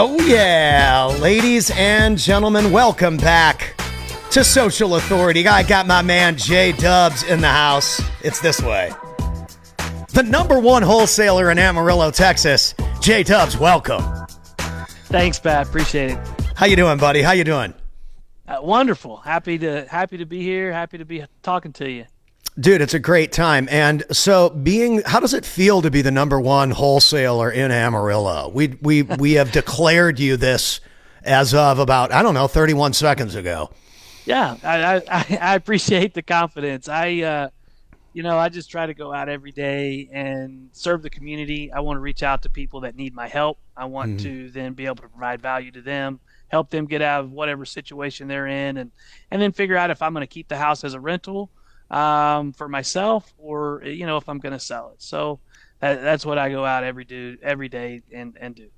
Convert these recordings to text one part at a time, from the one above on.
Oh yeah, ladies and gentlemen, welcome back to Social Authority. I got my man J Dubs in the house. It's this way. The number one wholesaler in Amarillo, Texas. J Dubs, welcome. Thanks, Pat. Appreciate it. How you doing, buddy? How you doing? Wonderful. Happy to be here. Happy to be talking to you. Dude, it's a great time. And so how does it feel to be the number one wholesaler in Amarillo? We have declared you this as of about, 31 seconds ago. Yeah, I appreciate the confidence. I just try to go out every day and serve the community. I want to reach out to people that need my help. I want to then be able to provide value to them, help them get out of whatever situation they're in, and then figure out if I'm going to keep the house as a rental for myself, or if I'm going to sell it. So that's what I go out every day and do.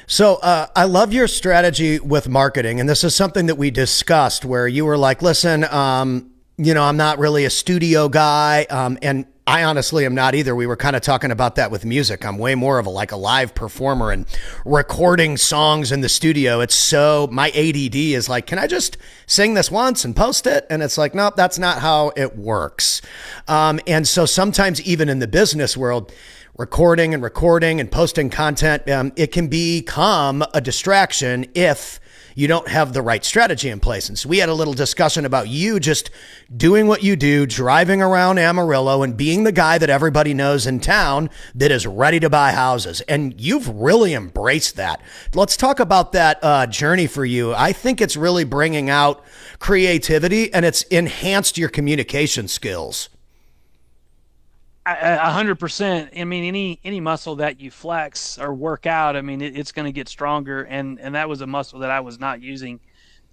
So I love your strategy with marketing, and this is something that we discussed where you were like, listen, I'm not really a studio guy, and I honestly am not either. We were kind of talking about that with music. I'm way more of a live performer and recording songs in the studio. It's so, my ADD is like, can I just sing this once and post it? And it's like, nope, that's not how it works. And so sometimes even in the business world, recording and posting content, it can become a distraction if you don't have the right strategy in place. And so we had a little discussion about you just doing what you do, driving around Amarillo and being the guy that everybody knows in town that is ready to buy houses. And you've really embraced that. Let's talk about that journey for you. I think it's really bringing out creativity and it's enhanced your communication skills. 100%. I mean, any muscle that you flex or work out, I mean, it's going to get stronger. And that was a muscle that I was not using.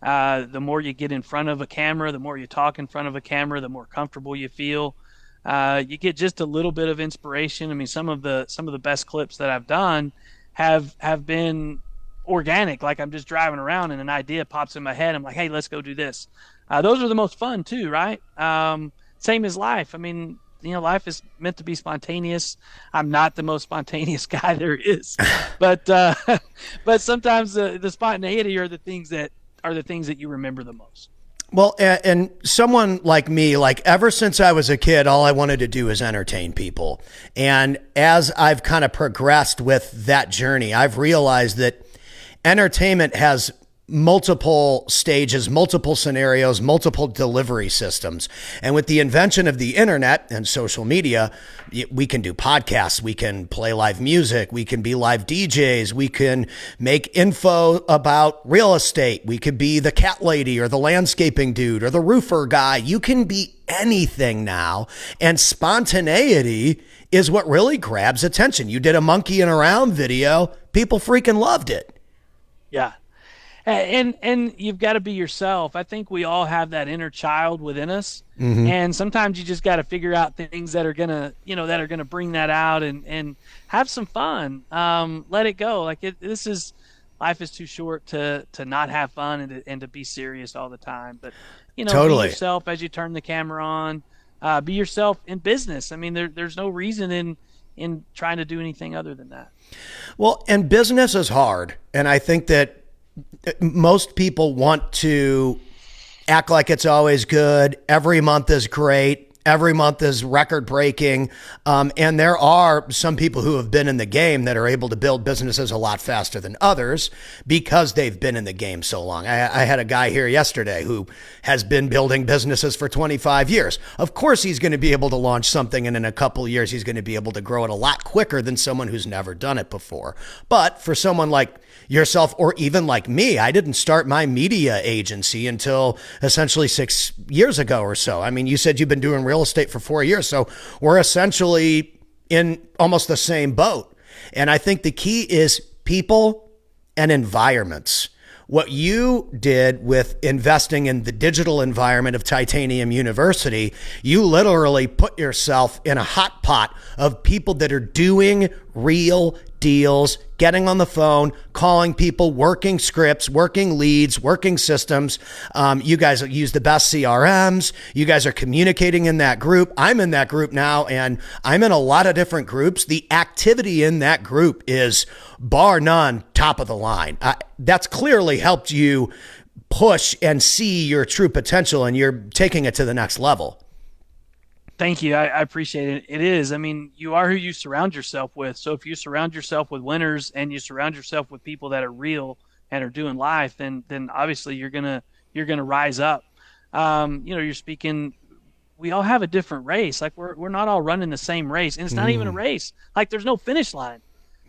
The more you get in front of a camera, the more you talk in front of a camera, the more comfortable you feel. You get just a little bit of inspiration. I mean, some of the best clips that I've done have been organic. Like I'm just driving around and an idea pops in my head. I'm like, hey, let's go do this. Those are the most fun too, right? Same as life. I mean, life is meant to be spontaneous. I'm not the most spontaneous guy there is, but sometimes the spontaneity are the things that you remember the most. Well, and someone like me, ever since I was a kid, all I wanted to do is entertain people. And as I've kind of progressed with that journey, I've realized that entertainment has multiple stages, multiple scenarios, multiple delivery systems. And with the invention of the internet and social media, we can do podcasts, we can play live music, we can be live DJs, we can make info about real estate, we could be the cat lady or the landscaping dude or the roofer guy. You can be anything now. And spontaneity is what really grabs attention. You did a monkeying around video, people freaking loved it. Yeah. And you've got to be yourself. I think we all have that inner child within us, and sometimes you just got to figure out things that are gonna bring that out and have some fun. Let it go. Life is too short to not have fun and to be serious all the time. But totally. Be yourself as you turn the camera on. Be yourself in business. I mean, there's no reason in trying to do anything other than that. Well, and business is hard, and I think that most people want to act like it's always good. Every month is great. Every month is record breaking. And there are some people who have been in the game that are able to build businesses a lot faster than others because they've been in the game so long. I had a guy here yesterday who has been building businesses for 25 years. Of course, he's going to be able to launch something, and in a couple of years, he's going to be able to grow it a lot quicker than someone who's never done it before. But for someone like yourself, or even like me, I didn't start my media agency until essentially 6 years ago or so. I mean, you said you've been doing real estate for 4 years, so we're essentially in almost the same boat. And I think the key is people and environments. What you did with investing in the digital environment of Titanium University, you literally put yourself in a hot pot of people that are doing real deals, getting on the phone, calling people, working scripts, working leads, working systems. You guys use the best CRMs. You guys are communicating in that group. I'm in that group now, and I'm in a lot of different groups. The activity in that group is bar none, top of the line. That's clearly helped you push and see your true potential, and you're taking it to the next level. Thank you. I appreciate it. It is. I mean, you are who you surround yourself with. So if you surround yourself with winners and you surround yourself with people that are real and are doing life, then obviously you're gonna rise up. You're speaking. We all have a different race. Like we're not all running the same race, and it's not even a race. Like there's no finish line.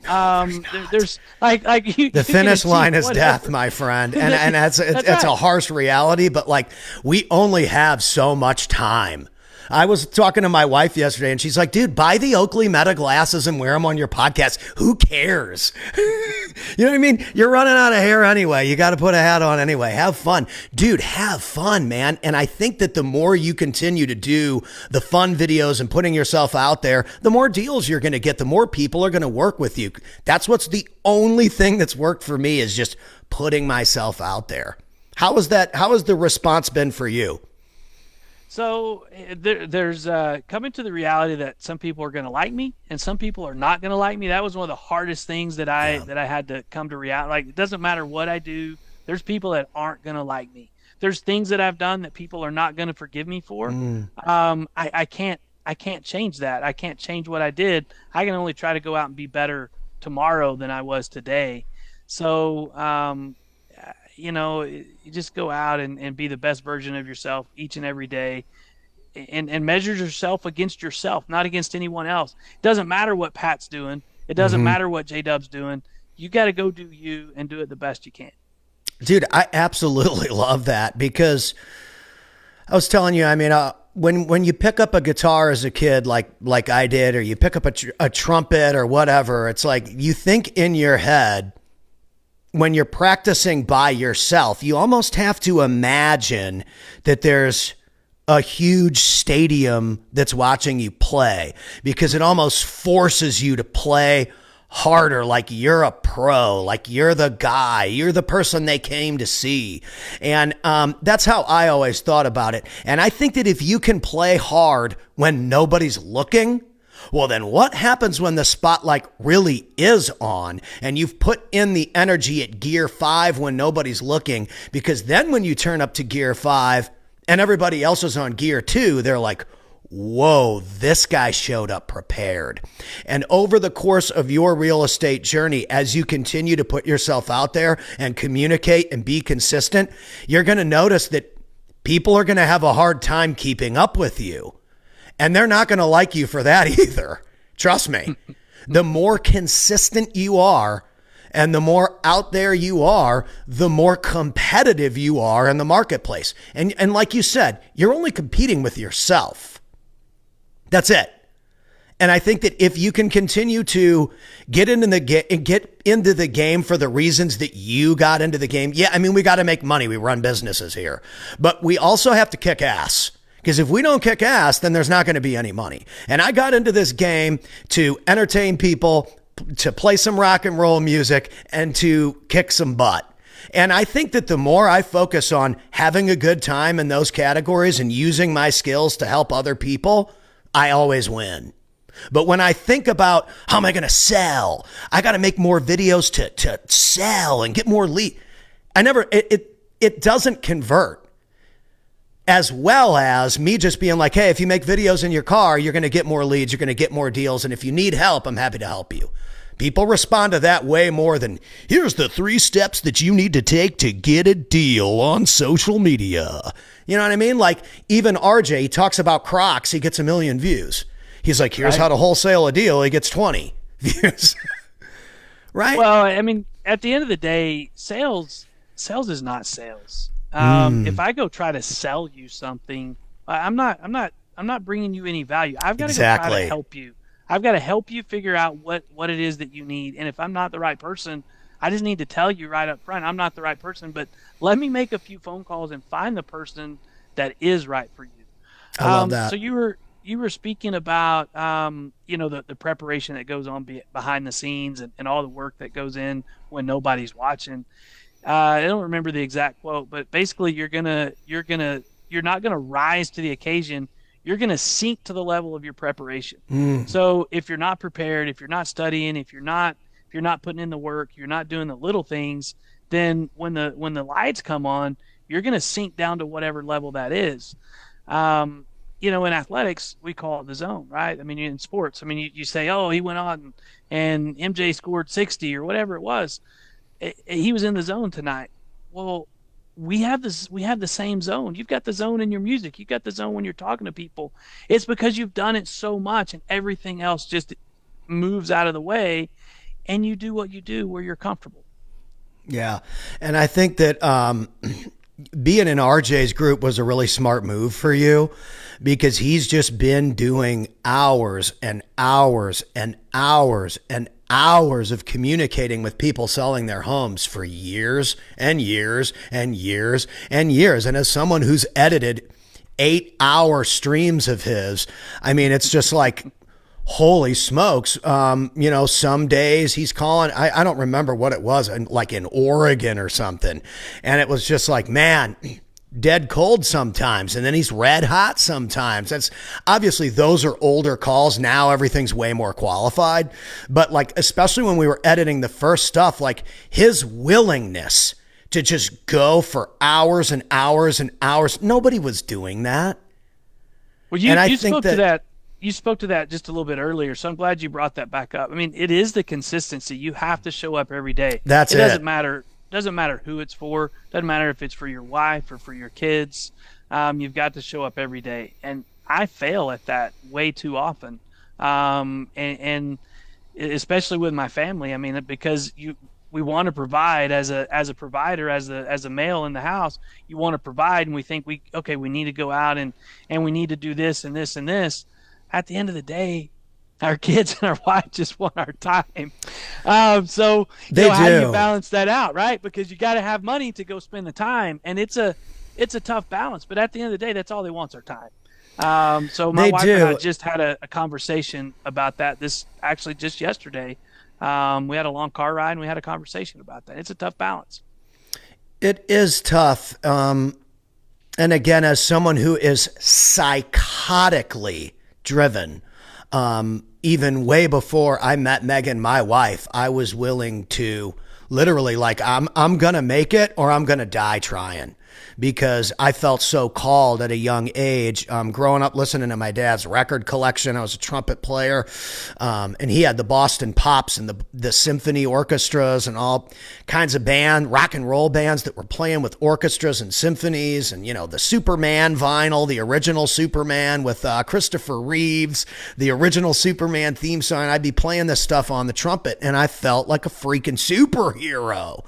There's like you The can finish line achieve is whatever. death, my friend. And that's That's it's right. a harsh reality, but like we only have so much time. I was talking to my wife yesterday and she's like, dude, buy the Oakley Meta glasses and wear them on your podcast. Who cares? You know what I mean? You're running out of hair anyway. You got to put a hat on anyway. Have fun. Dude, have fun, man. And I think that the more you continue to do the fun videos and putting yourself out there, the more deals you're going to get, the more people are going to work with you. That's what's the only thing that's worked for me is just putting myself out there. How has the response been for you? So there's coming to the reality that some people are going to like me and some people are not going to like me. That was one of the hardest things that I had to come to reality. Like it doesn't matter what I do. There's people that aren't going to like me. There's things that I've done that people are not going to forgive me for. I can't change that. I can't change what I did. I can only try to go out and be better tomorrow than I was today. So you just go out and be the best version of yourself each and every day and measure yourself against yourself, not against anyone else. It doesn't matter what Pat's doing. It doesn't matter what J-Dub's doing. You got to go do you and do it the best you can. Dude, I absolutely love that because I was telling you, I mean, when you pick up a guitar as a kid, like I did, or you pick up a trumpet or whatever, it's like you think in your head, when you're practicing by yourself, you almost have to imagine that there's a huge stadium that's watching you play because it almost forces you to play harder, like you're a pro, like you're the guy, you're the person they came to see. And that's how I always thought about it. And I think that if you can play hard when nobody's looking, well, then what happens when the spotlight really is on and you've put in the energy at gear 5 when nobody's looking? Because then when you turn up to gear 5 and everybody else is on gear 2, they're like, whoa, this guy showed up prepared. And over the course of your real estate journey, as you continue to put yourself out there and communicate and be consistent, you're going to notice that people are going to have a hard time keeping up with you. And they're not going to like you for that either. Trust me. The more consistent you are and the more out there you are, the more competitive you are in the marketplace. And like you said, you're only competing with yourself. That's it. And I think that if you can continue to get into the game for the reasons that you got into the game. Yeah, I mean, we got to make money. We run businesses here. But we also have to kick ass. Because if we don't kick ass, then there's not going to be any money. And I got into this game to entertain people, to play some rock and roll music, and to kick some butt. And I think that the more I focus on having a good time in those categories and using my skills to help other people, I always win. But when I think about how am I going to sell, I got to make more videos to sell and get more lead. It doesn't convert. As well as me just being like, hey, if you make videos in your car, you're going to get more leads, you're going to get more deals. And if you need help, I'm happy to help you. People respond to that way more than, here's the 3 steps that you need to take to get a deal on social media. You know what I mean? Like even RJ, he talks about Crocs, he gets 1 million views. He's like, here's how to wholesale a deal, he gets 20 views. Right? Well, I mean, at the end of the day, sales is not sales. If I go try to sell you something, I'm not bringing you any value. I've got to go try to help you. I've got to help you figure out what it is that you need. And if I'm not the right person, I just need to tell you right up front, I'm not the right person, but let me make a few phone calls and find the person that is right for you. I love that. So you you were speaking about the preparation that goes on behind the scenes, and all the work that goes in when nobody's watching. I don't remember the exact quote, but basically you're not gonna rise to the occasion. You're gonna sink to the level of your preparation. So if you're not prepared, if you're not studying, if you're not putting in the work, you're not doing the little things, then when the lights come on, you're gonna sink down to whatever level that is. In athletics, we call it the zone, right? I mean, in sports, I mean, you say, oh, he went on and MJ scored 60 or whatever it was. He was in the zone tonight. Well, we have the same zone. You've got the zone in your music. You've got the zone when you're talking to people. It's because you've done it so much and everything else just moves out of the way, and you do what you do where you're comfortable. Yeah. And I think that being in RJ's group was a really smart move for you because he's just been doing hours and hours and hours and hours of communicating with people selling their homes for years and years and years and years. And as someone who's edited 8-hour streams of his, I mean, it's just like, holy smokes. Some days he's calling, I don't remember what it was, like in Oregon or something. And it was just like, man, dead cold sometimes. And then he's red hot sometimes. That's obviously those are older calls. Now everything's way more qualified. But like, especially when we were editing the first stuff, like his willingness to just go for hours and hours and hours. Nobody was doing that. Well, you spoke to that. You spoke to that just a little bit earlier, so I'm glad you brought that back up. I mean, it is the consistency. You have to show up every day. That's it. Doesn't matter who it's for. Doesn't matter if it's for your wife or for your kids. You've got to show up every day, and I fail at that way too often. And especially with my family. I mean, because we want to provide as a provider, as a male in the house. You want to provide, and we think we need to go out and we need to do this and this and this. At the end of the day, our kids and our wife just want our time. So how do you balance that out, right? Because you got to have money to go spend the time, and it's a tough balance. But at the end of the day, that's all they want is our time. So my wife and I just had a conversation about that. This actually just yesterday. We had a long car ride, and we had a conversation about that. It's a tough balance. It is tough. And again, as someone who is psychotically driven, even way before I met Megan, my wife, I was willing to literally like, I'm going to make it or I'm going to die trying, because I felt so called at a young age. Growing up listening to my dad's record collection, I was a trumpet player, and he had the Boston Pops and the symphony orchestras and all kinds of rock and roll bands that were playing with orchestras and symphonies, and the Superman vinyl, the original Superman with Christopher Reeves, the original Superman theme song. I'd be playing this stuff on the trumpet, and I felt like a freaking superhero.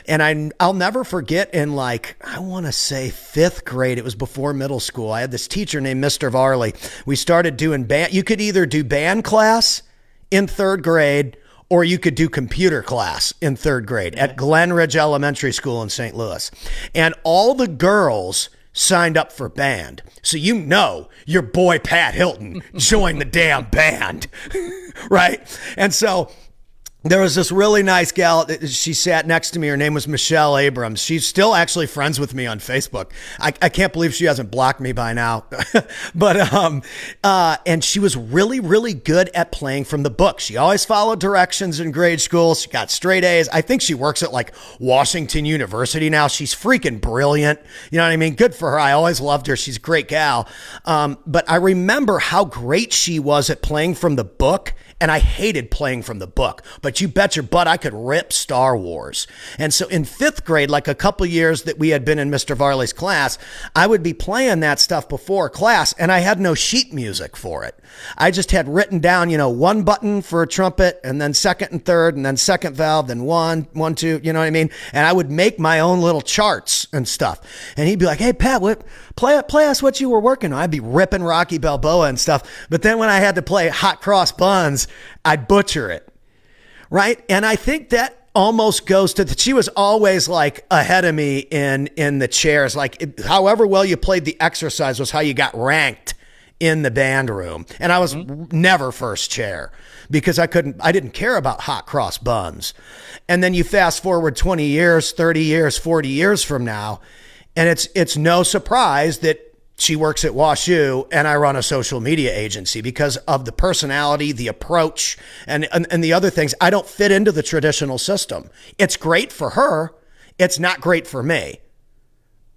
And I'll never forget, in like, I want to say 5th grade, it was before middle school, I had this teacher named Mr. Varley. We started doing band. You could either do band class in 3rd grade or you could do computer class in 3rd grade at Glen Ridge Elementary School in St. Louis. And all the girls signed up for band. So your boy Pat Hilton joined the damn band, right? And so there was this really nice gal. She sat next to me. Her name was Michelle Abrams. She's still actually friends with me on Facebook. I can't believe she hasn't blocked me by now. But and she was really, really good at playing from the book. She always followed directions in grade school. She got straight A's. I think she works at like Washington University now. She's freaking brilliant. You know what I mean? Good for her. I always loved her. She's a great gal. But I remember how great she was at playing from the book. And I hated playing from the book, but you bet your butt I could rip Star Wars. And so in 5th grade, like a couple years that we had been in Mr. Varley's class, I would be playing that stuff before class, and I had no sheet music for it. I just had written down, one button for a trumpet, and then 2nd and 3rd, and then 2nd valve, then 1, 1, 2, you know what I mean? And I would make my own little charts and stuff. And he'd be like, hey, Pat, play us what you were working on. I'd be ripping Rocky Balboa and stuff. But then when I had to play Hot Cross Buns, I'd butcher it, right? And I think that almost goes to she was always like ahead of me in the chairs. Like however well you played the exercise was how you got ranked in the band room. And I was Mm-hmm. never first chair because I didn't care about hot cross buns. And then you fast forward 20 years, 30 years, 40 years from now, and it's no surprise that she works at WashU and I run a social media agency because of the personality, the approach, and the other things. I don't fit into the traditional system. It's great for her. It's not great for me.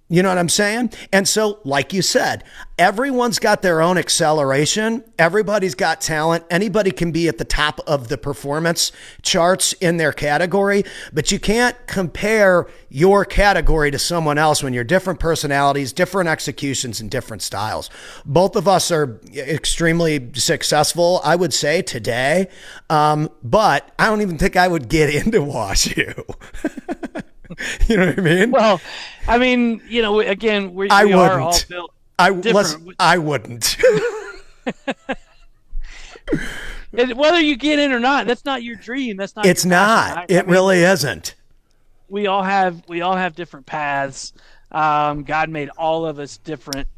You know what I'm saying? And so, like you said, everyone's got their own acceleration. Everybody's got talent. Anybody can be at the top of the performance charts in their category, but you can't compare your category to someone else when you're different personalities, different executions, and different styles. Both of us are extremely successful, I would say, today. But I don't even think I would get into WashU. You know what I mean? Well, I mean, again, we are all built different. I wouldn't. Whether you get in or not, that's not your dream. That's not. It's your not. passion. It really isn't. We all have different paths. God made all of us different,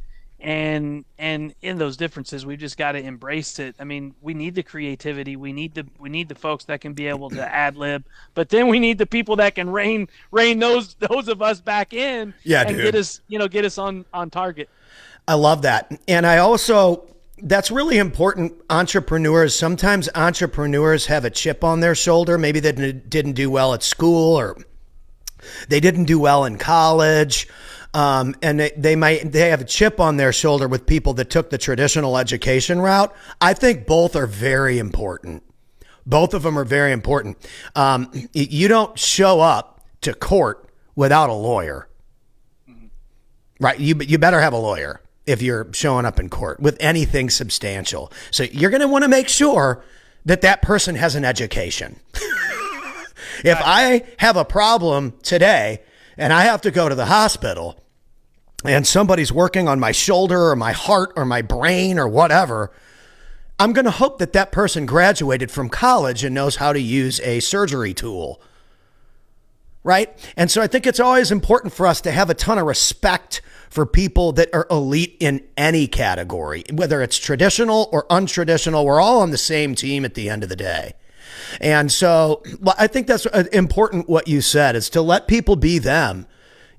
and in those differences, we've just got to embrace it. I mean, we need the creativity. We need the folks that can be able to ad lib, but then we need the people that can rein those of us back in. Yeah, and dude. get us on target. I love that. And I also, that's really important. Sometimes entrepreneurs have a chip on their shoulder. Maybe they didn't do well at school or they didn't do well in college. And they have a chip on their shoulder with people that took the traditional education route. I think both are very important. Both of them are very important. You don't show up to court without a lawyer, right? You better have a lawyer if you're showing up in court with anything substantial. So you're going to want to make sure that person has an education. If I have a problem today and I have to go to the hospital and somebody's working on my shoulder or my heart or my brain or whatever, I'm going to hope that person graduated from college and knows how to use a surgery tool. Right? And so I think it's always important for us to have a ton of respect for people that are elite in any category, whether it's traditional or untraditional. We're all on the same team at the end of the day. And so I think that's important what you said, is to let people be them.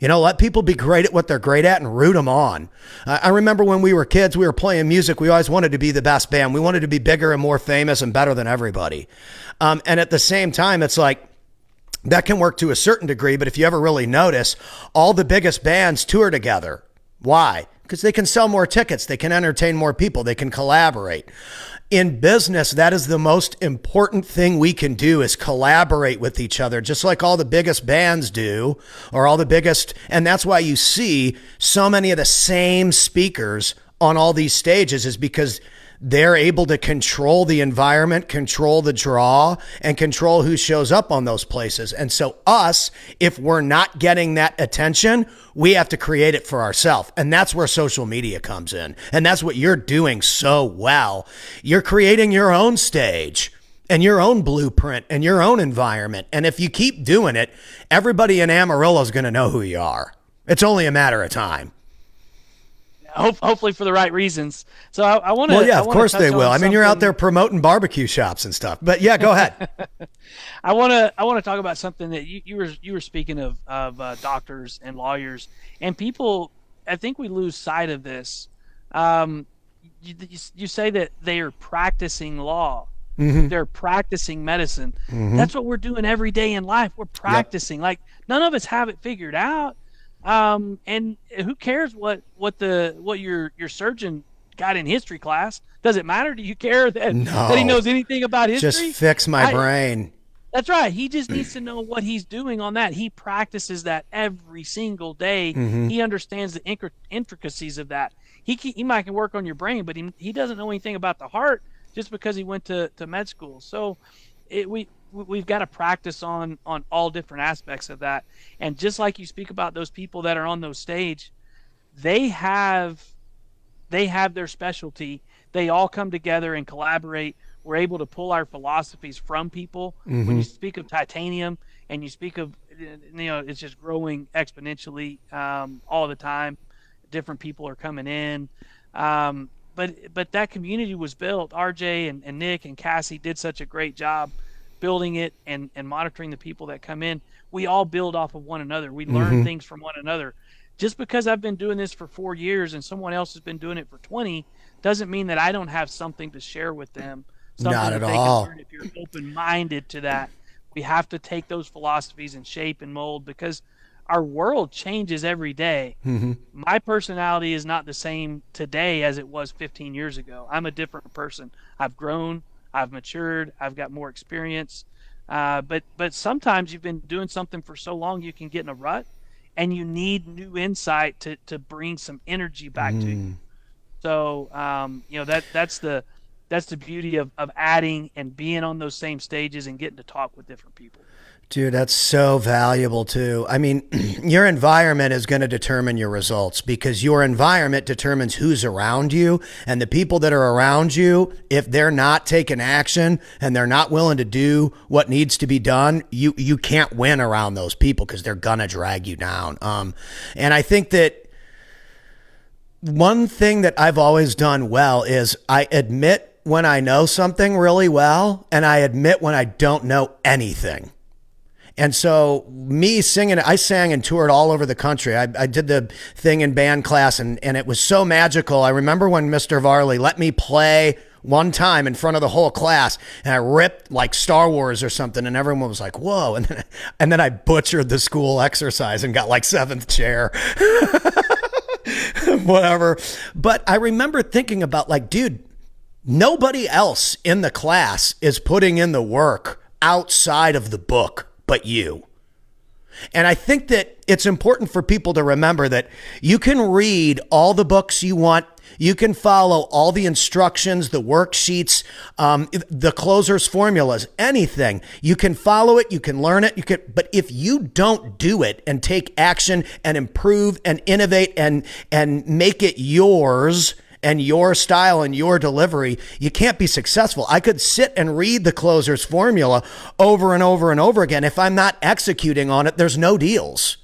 Let people be great at what they're great at and root them on. I remember when we were kids, we were playing music. We always wanted to be the best band. We wanted to be bigger and more famous and better than everybody. And at the same time, it's like, that can work to a certain degree, but if you ever really notice, all the biggest bands tour together. Why? Because they can sell more tickets. They can entertain more people. They can collaborate. In business, that is the most important thing we can do, is collaborate with each other, just like all the biggest bands do, or all the biggest. And that's why you see so many of the same speakers on all these stages, is because they're able to control the environment, control the draw, and control who shows up on those places. And so us, if we're not getting that attention, we have to create it for ourselves. And that's where social media comes in. And that's what you're doing so well. You're creating your own stage and your own blueprint and your own environment. And if you keep doing it, everybody in Amarillo is going to know who you are. It's only a matter of time. Hopefully for the right reasons. So I want to. Well, yeah, of course they will. I mean, you're out there promoting barbecue shops and stuff. But yeah, go ahead. I want to talk about something that you were speaking of doctors and lawyers and people. I think we lose sight of this. You say that they are practicing law. Mm-hmm. They're practicing medicine. Mm-hmm. That's what we're doing every day in life. We're practicing. Yep. Like, none of us have it figured out. And who cares what your surgeon got in history class? Does it matter? Do you care that he knows anything about history? Just fix my brain. That's right. He just needs to know what he's doing on that. He practices that every single day. Mm-hmm. He understands the intricacies of that. He might can work on your brain, but he doesn't know anything about the heart just because he went to med school. So we've got to practice on all different aspects of that. And just like you speak about those people that are on those stage, they have their specialty. They all come together and collaborate. We're able to pull our philosophies from people. Mm-hmm. When you speak of titanium and you speak of, it's just growing exponentially all the time. Different people are coming in. But but that community was built. RJ and Nick and Cassie did such a great job building it and monitoring the people that come in. We all build off of one another. We learn Mm-hmm. things from one another. Just because I've been doing this for 4 years and someone else has been doing it for 20 doesn't mean that I don't have something to share with them, Not something at that they can all. learn if you're open minded to that. We have to take those philosophies and shape and mold because our world changes every day. Mm-hmm. My personality is not the same today as it was 15 years ago. I'm a different person. I've grown, I've matured, I've got more experience. But sometimes you've been doing something for so long you can get in a rut, and you need new insight to bring some energy back to you. So that's the beauty of adding and being on those same stages and getting to talk with different people. Dude, that's so valuable too. I mean, your environment is going to determine your results because your environment determines who's around you. And the people that are around you, if they're not taking action and they're not willing to do what needs to be done, you can't win around those people because they're going to drag you down. And I think that one thing that I've always done well is I admit when I know something really well and I admit when I don't know anything. And so me singing, I sang and toured all over the country. I did the thing in band class and it was so magical. I remember when Mr. Varley let me play one time in front of the whole class and I ripped like Star Wars or something and everyone was like, whoa. And then I butchered the school exercise and got like seventh chair, whatever. But I remember thinking about like, dude, nobody else in the class is putting in the work outside of the book but you. And I think that it's important for people to remember that you can read all the books you want. You can follow all the instructions, the worksheets, the closer's formulas, anything. You can follow it. You can learn it. But if you don't do it and take action and improve and innovate and make it yours and your style and your delivery, you can't be successful. I could sit and read the closer's formula over and over and over again. If I'm not executing on it, there's no deals.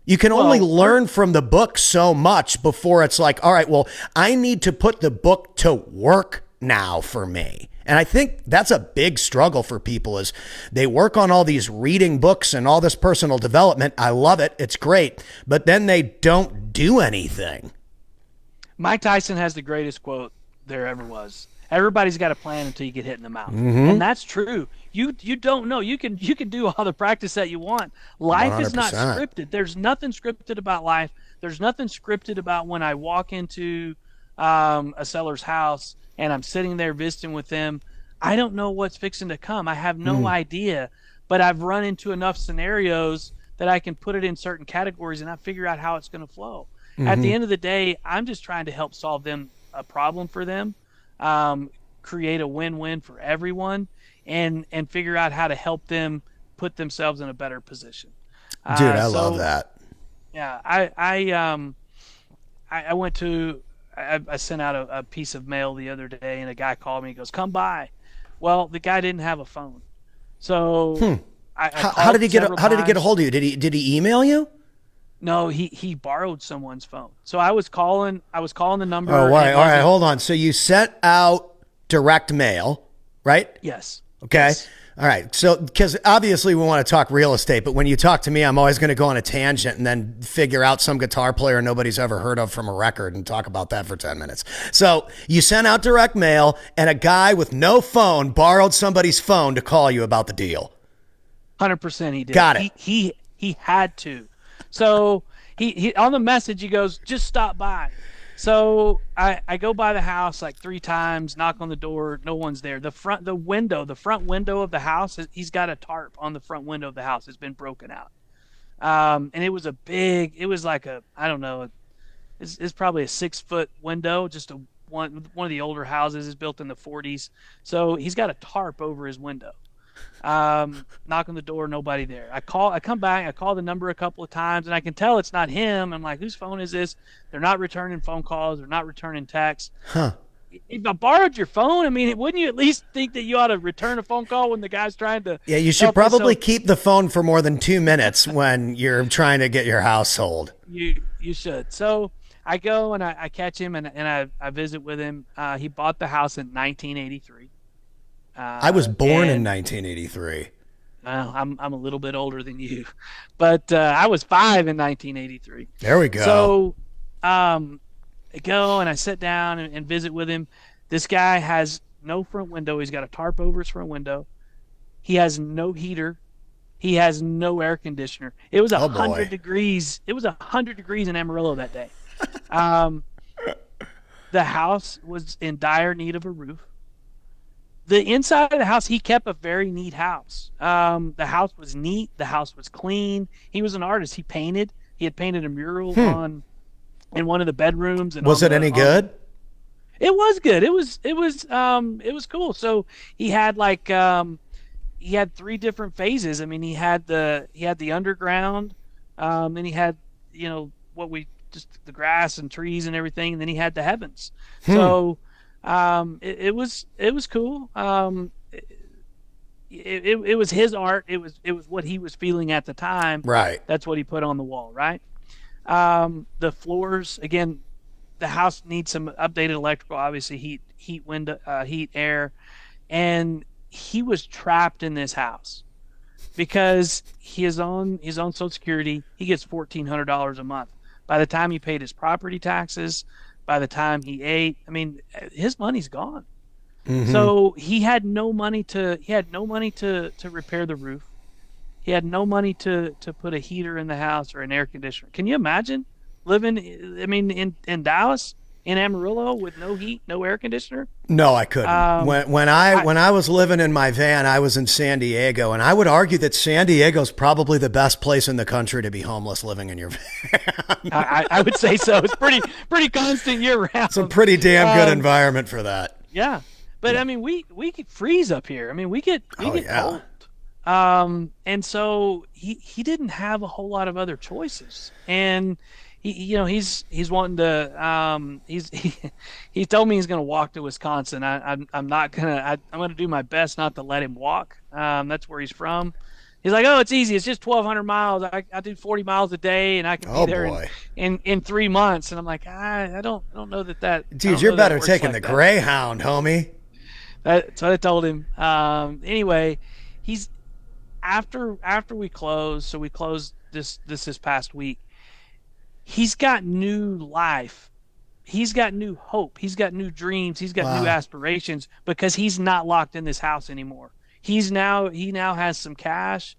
You can only learn from the book so much before it's like, all right, well, I need to put the book to work now for me. And I think that's a big struggle for people is they work on all these reading books and all this personal development. I love it. It's great. But then they don't do anything. Mike Tyson has the greatest quote there ever was. Everybody's got a plan until you get hit in the mouth. And that's true. You don't know. You can do all the practice that you want. Life is not 100%. scripted. There's nothing scripted about life. There's nothing scripted about when I walk into a seller's house and I'm sitting there visiting with them. I don't know what's fixing to come. I have no idea. But I've run into enough scenarios that I can put it in certain categories and I figure out how it's going to flow. At the end of the day, I'm just trying to help solve them a problem for them, create a win-win for everyone, and figure out how to help them put themselves in a better position. Dude, I love that. Yeah, I went to I sent out a piece of mail the other day, and a guy called me. He goes, "Come by." Well, the guy didn't have a phone, so I How did he get? several How did he get a times. hold of you? Did he email you? No, he borrowed someone's phone. So I was calling the number. Oh, and right. it All right. wasn't- Hold on. So you sent out direct mail, right? Yes. Okay. Yes. All right. So, because obviously we want to talk real estate, but when you talk to me, I'm always going to go on a tangent and then figure out some guitar player nobody's ever heard of from a record and talk about that for 10 minutes. So you sent out direct mail and a guy with no phone borrowed somebody's phone to call you about the deal. 100% he did. Got it. He had to. So he on the message he goes, "Just stop by." So I go by the house like 3 times, knock on the door, no one's there. The front window of the house, he's got a tarp on the front window of the house. It's been broken out. And it was like I don't know, it's probably a 6-foot window, just one of the older houses is built in the 40s. So he's got a tarp over his window. Knock on the door, nobody there. I come back, I call the number a couple of times, and I can tell it's not him. I'm like, whose phone is this? They're not returning phone calls. They're not returning texts. Huh. If I borrowed your phone, I mean, wouldn't you at least think that you ought to return a phone call when the guy's trying to Yeah, you should help you? probably So keep the phone for more than 2 minutes when you're trying to get your house sold. you should. So I go and I catch him and I visit with him. He bought the house in 1983. I was born in And 1983. well, I'm a little bit older than you, but I was 5 in 1983. There we go. So I go and I sit down and visit with him. This guy has no front window. He's got a tarp over his front window. He has no heater. He has no air conditioner. It was a Oh hundred boy. degrees. It was 100 degrees in Amarillo that day. Um, the house was in dire need of a roof. The inside of the house, he kept a very neat house. The house was neat. The house was clean. He was an artist. He painted. He had painted a mural on in one of the bedrooms and Was on it the any on. good? It was good. It was cool. So he had he had 3 different phases. I mean, he had the underground, then he had what we just the grass and trees and everything, and then he had the heavens. So it was cool. It was his art. It was what he was feeling at the time. Right. That's what he put on the wall, right? The floors again. The house needs some updated electrical, obviously heat, window, heat, air, and he was trapped in this house because he's on Social Security. He gets $1,400 a month. By the time he paid his property taxes, by the time he ate, I mean, his money's gone. So he had no money to repair the roof. He had no money to put a heater in the house or an air conditioner. Can you imagine living? I mean, in Dallas, in Amarillo, with no heat, no air conditioner. No, I couldn't. When I was living in my van, I was in San Diego, and I would argue that San Diego's probably the best place in the country to be homeless living in your van. I would say so. It's pretty constant year round. It's a pretty damn good environment for that. Yeah, but I mean, we could freeze up here. I mean, we get Yeah. cold. And so he didn't have a whole lot of other choices, and he's wanting to he told me he's going to walk to Wisconsin. I'm not gonna I'm going to do my best not to let him walk. That's where he's from. He's like, oh, it's easy. It's just 1,200 miles. I do 40 miles a day, and I can Oh be there boy. in 3 months. And I'm like, I don't know that I Dude, don't you're know that better works taking like the that. Greyhound, homie. That's what I told him. Anyway, he's after we closed. So we closed this past week. He's got new life. He's got new hope. He's got new dreams. He's got new Wow. aspirations because he's not locked in this house anymore. He now has some cash.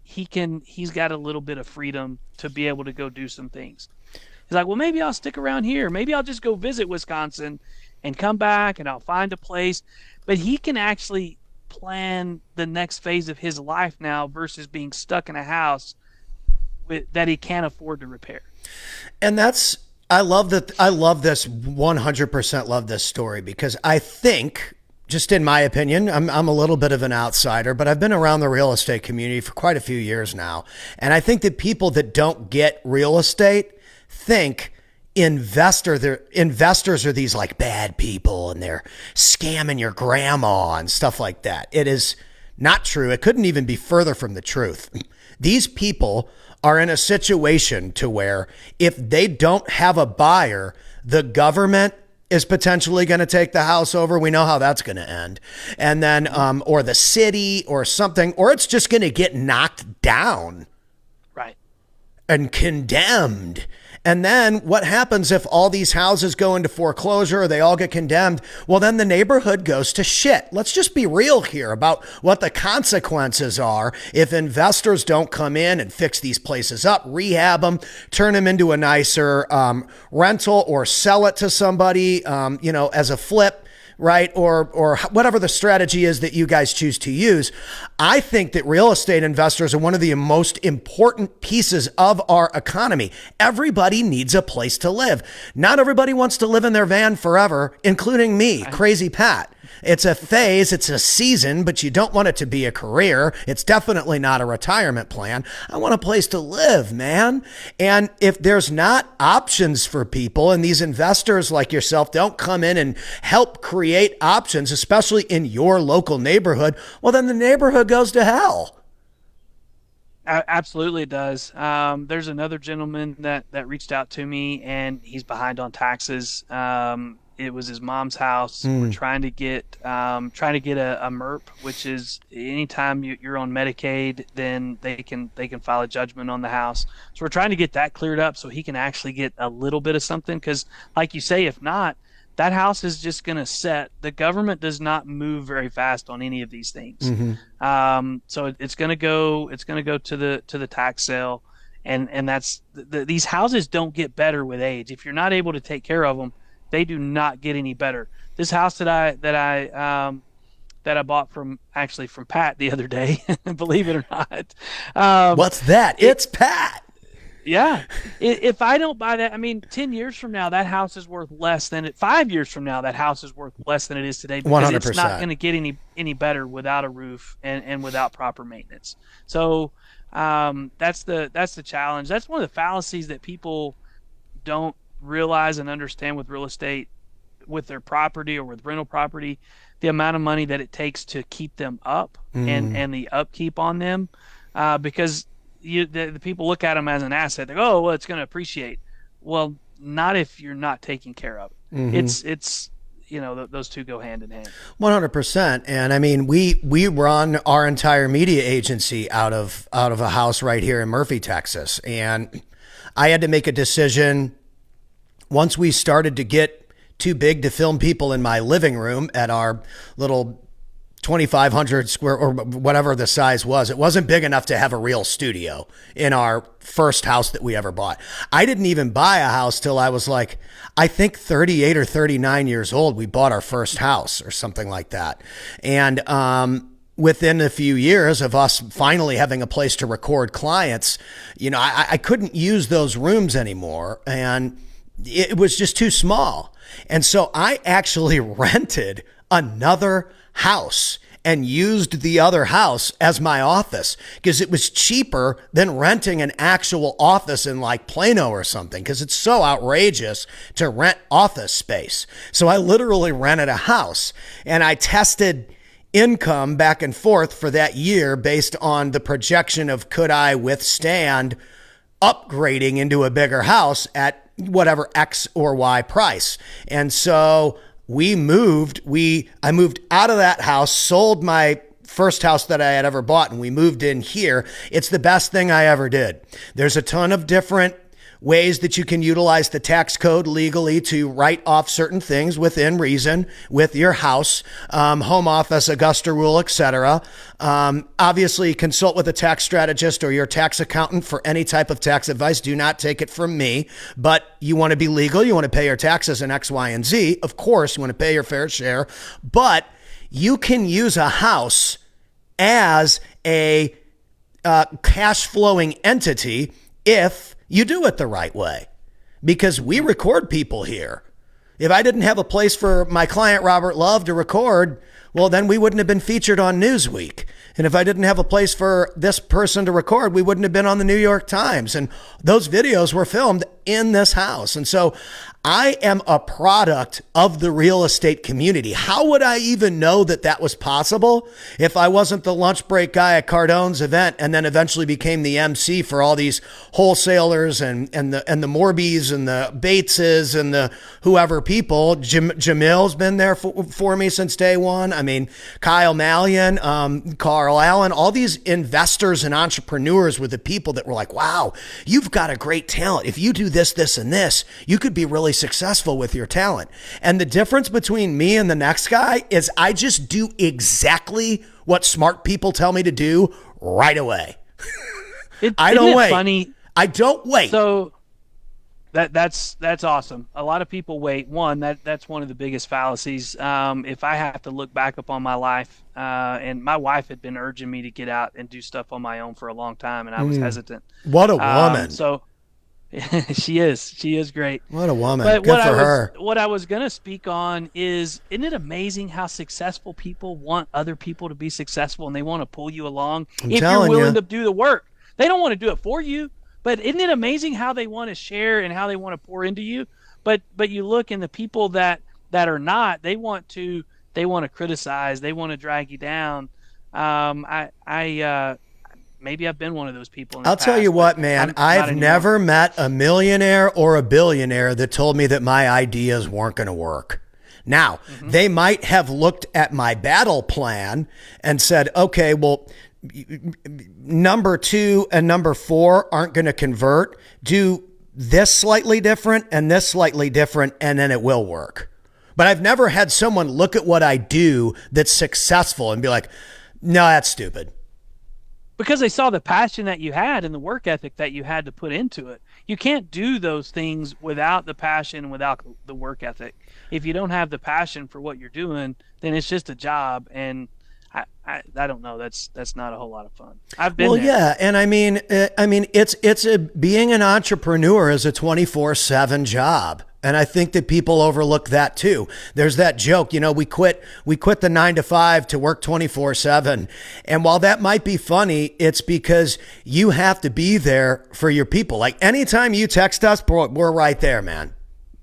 He's got a little bit of freedom to be able to go do some things. He's like, well, maybe I'll stick around here. Maybe I'll just go visit Wisconsin and come back and I'll find a place. But he can actually plan the next phase of his life now versus being stuck in a house that he can't afford to repair. And I love that. I love this 100% love this story because I think, just in my opinion, I'm a little bit of an outsider, but I've been around the real estate community for quite a few years now. And I think that people that don't get real estate think investors are these like bad people and they're scamming your grandma and stuff like that. It is not true. It couldn't even be further from the truth. These people are in a situation to where if they don't have a buyer, the government is potentially going to take the house over. We know how that's going to end. And then, or the city or something, or it's just going to get knocked down Right. and condemned. And then what happens if all these houses go into foreclosure or they all get condemned? Well, then the neighborhood goes to shit. Let's just be real here about what the consequences are if investors don't come in and fix these places up, rehab them, turn them into a nicer rental or sell it to somebody, as a flip. Right? Or whatever the strategy is that you guys choose to use. I think that real estate investors are one of the most important pieces of our economy. Everybody needs a place to live. Not everybody wants to live in their van forever, including me, Crazy Pat. It's a phase, it's a season, but you don't want it to be a career. It's definitely not a retirement plan. I want a place to live, man. And if there's not options for people and these investors like yourself don't come in and help create options, especially in your local neighborhood, well, then the neighborhood goes to hell. Absolutely it does. There's another gentleman that reached out to me, and he's behind on taxes. It was his mom's house. We're Mm, trying to get a MERP, which is anytime you're on Medicaid, then they can file a judgment on the house. So we're trying to get that cleared up so he can actually get a little bit of something. Because, like you say, if not, that house is just going to set. The government does not move very fast on any of these things. hmm So it's going to go. It's going to go to the tax sale, and these houses don't get better with age. If you're not able to take care of them, they do not get any better. This house that I bought from Pat the other day, believe it or not, um, What's that? it It's Pat. yeah. If I don't buy that, I mean, 10 years from now, that house is worth less than it. 5 years from now, that house is worth less than it is today because it's not 100%. going to get any better without a roof and without proper maintenance. So that's the challenge. That's one of the fallacies that people don't realize and understand with real estate, with their property or with rental property, the amount of money that it takes to keep them up Mm, and the upkeep on them, because the people look at them as an asset. They go, oh, well, it's going to appreciate. Well, not if you're not taking care of it. hmm It's those two go hand in hand. 100%. And I mean, we run our entire media agency out of a house right here in Murphy, Texas. And I had to make a decision once we started to get too big to film people in my living room at our little 2,500 square or whatever the size was. It wasn't big enough to have a real studio in our first house that we ever bought. I didn't even buy a house till I was like, I think 38 or 39 years old. We bought our first house or something like that. And, within a few years of us finally having a place to record clients, I couldn't use those rooms anymore. And it was just too small. And so I actually rented another house and used the other house as my office because it was cheaper than renting an actual office in like Plano or something because it's so outrageous to rent office space. So I literally rented a house and I tested income back and forth for that year based on the projection of could I withstand upgrading into a bigger house at whatever X or Y price. And so I moved out of that house, sold my first house that I had ever bought, and we moved in here. It's the best thing I ever did. There's a ton of different ways that you can utilize the tax code legally to write off certain things within reason with your house, home office, Augusta rule, etc. Obviously, consult with a tax strategist or your tax accountant for any type of tax advice. Do not take it from me, but you want to be legal. You want to pay your taxes in X, Y, and Z. Of course, you want to pay your fair share, but you can use a house as a cash flowing entity if you do it the right way because we record people here. If I didn't have a place for my client, Robert Love, to record, well, then we wouldn't have been featured on Newsweek. And if I didn't have a place for this person to record, we wouldn't have been on the New York Times. And those videos were filmed in this house. And so I am a product of the real estate community. How would I even know that that was possible if I wasn't the lunch break guy at Cardone's event and then eventually became the MC for all these wholesalers and the Morbies and the Bateses and the whoever people. Jamil's been there for me since day one. I mean, Kyle Mallion, Carl Allen, all these investors and entrepreneurs were the people that were like, wow, you've got a great talent. If you do this, this, and this, you could be really successful with your talent. And the difference between me and the next guy is I just do exactly what smart people tell me to do right away. I Isn't don't it wait. funny? I don't wait. So that's awesome. A lot of people wait. That's one of the biggest fallacies. If I have to look back upon my life, and my wife had been urging me to get out and do stuff on my own for a long time, and I was hesitant. What a woman. So she is great. What a woman. But Good for her. what I was gonna speak on is, isn't it amazing how successful people want other people to be successful and they want to pull you along I'm if you're telling willing you. to do the work. They don't want to do it for you, but isn't it amazing how they want to share and how they want to pour into you? But you look, and the people that are not, they want to criticize, they want to drag you down. I maybe I've been one of those people in the I'll past, tell you what, but man, I'm not I've anymore. never met a millionaire or a billionaire that told me that my ideas weren't going to work. Now, they might have looked at my battle plan and said, okay, well, number 2 and number 4 aren't going to convert. Do this slightly different and this slightly different, and then it will work. But I've never had someone look at what I do that's successful and be like, no, that's stupid. Because they saw the passion that you had and the work ethic that you had to put into it. You can't do those things without the passion, without the work ethic. If you don't have the passion for what you're doing, then it's just a job. And I don't know. That's not a whole lot of fun. I've been there. Yeah, and I mean, being an entrepreneur is a 24/7 job. And I think that people overlook that too. There's that joke, we quit the 9 to 5 to work 24/7. And while that might be funny, it's because you have to be there for your people. Like anytime you text us, we're right there, man.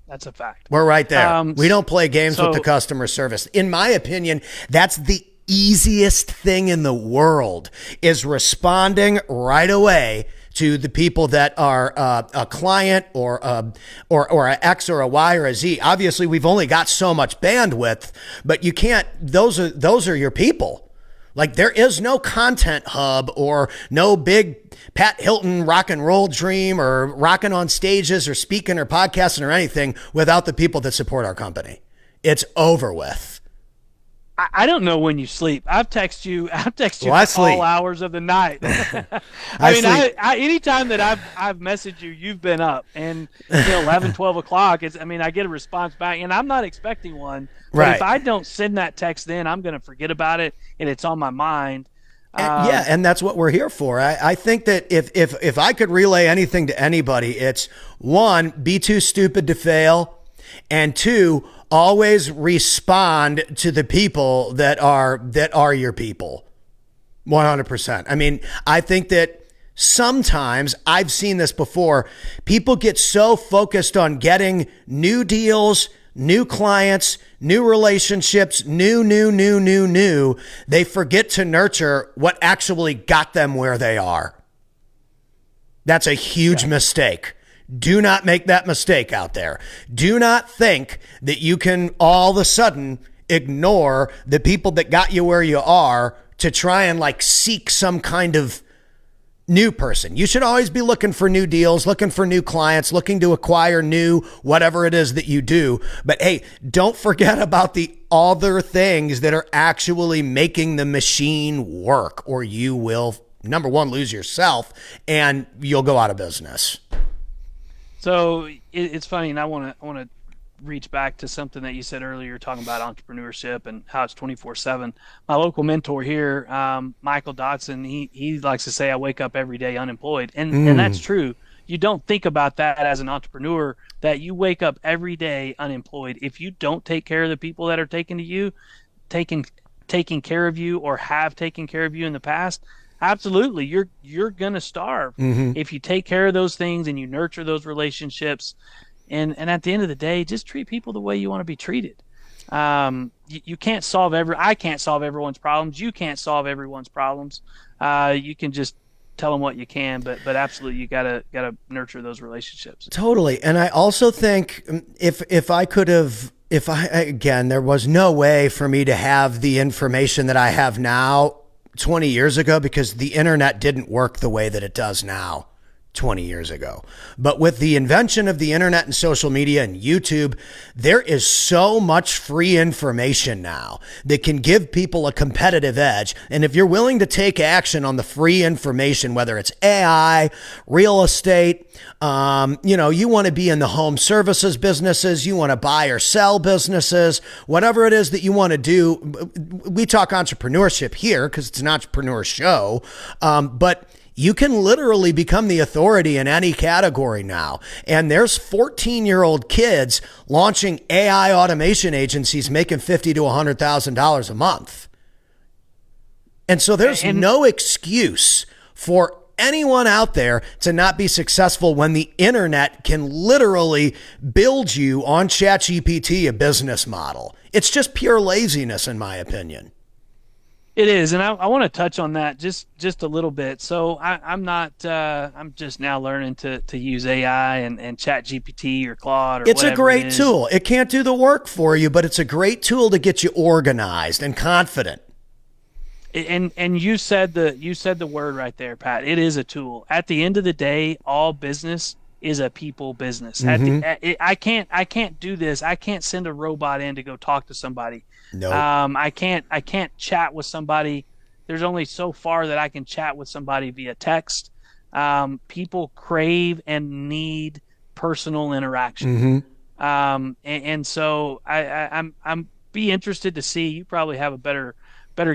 That's a fact. We're right there. We don't play games with the customer service. In my opinion, that's the easiest thing in the world, is responding right away to the people that are a client or an X or a Y or a Z. Obviously, we've only got so much bandwidth, but you can't. Those are your people. Like there is no content hub or no big Pat Hilton rock and roll dream or rocking on stages or speaking or podcasting or anything without the people that support our company. It's over with. I don't know when you sleep. I've texted you Well, all hours of the night. Anytime that I've messaged you, you've been up, and 11, 12 o'clock. I get a response back, and I'm not expecting one. But Right. if I don't send that text, then I'm going to forget about it, and it's on my mind. And that's what we're here for. I think that if I could relay anything to anybody, it's 1, be too stupid to fail, and 2, always respond to the people that are your people. 100%. I mean, I think that sometimes I've seen this before. People get so focused on getting new deals, new clients, new relationships, new. They forget to nurture what actually got them where they are. That's a huge mistake. Do not make that mistake out there. Do not think that you can all of a sudden ignore the people that got you where you are to try and seek some kind of new person. You should always be looking for new deals, looking for new clients, looking to acquire new whatever it is that you do. But hey, don't forget about the other things that are actually making the machine work, or you will, number 1, lose yourself and you'll go out of business. So it's funny, and I want to reach back to something that you said earlier, talking about entrepreneurship and how it's 24/7. My local mentor here, Michael Dotson, he likes to say, I wake up every day unemployed. And that's true. You don't think about that as an entrepreneur, that you wake up every day unemployed. If you don't take care of the people that are taking care of you or have taken care of you in the past, absolutely, you're gonna starve if you take care of those things and you nurture those relationships. And at the end of the day, just treat people the way you want to be treated. You can't solve I can't solve everyone's problems. You can't solve everyone's problems. You can just tell them what you can, but absolutely, you gotta nurture those relationships. Totally. And I also think again, there was no way for me to have the information that I have now 20 years ago, because the internet didn't work the way that it does now 20 years ago. But with the invention of the internet and social media and YouTube, there is so much free information now that can give people a competitive edge. And if you're willing to take action on the free information, whether it's AI, real estate, you want to be in the home services businesses, you want to buy or sell businesses, whatever it is that you want to do. We talk entrepreneurship here because it's an entrepreneur show, but you can literally become the authority in any category now. And there's 14-year-old kids launching AI automation agencies making $50,000 to $100,000 a month. And so there's no excuse for anyone out there to not be successful when the internet can literally build you on ChatGPT a business model. It's just pure laziness, in my opinion. It is, and I want to touch on that just a little bit. So I'm not I'm just now learning to use AI and Chat GPT or Claude or It's a whatever it great is. tool. It can't do the work for you, but it's a great tool to get you organized and confident. And you said the word right there, Pat. It is a tool. At the end of the day, all business is a people business. Mm-hmm. I can't do this. I can't send a robot in to go talk to somebody. Nope. I can't chat with somebody. There's only so far that I can chat with somebody via text. People crave and need personal interaction. Mm-hmm. And so I'm be interested to see. You probably have a better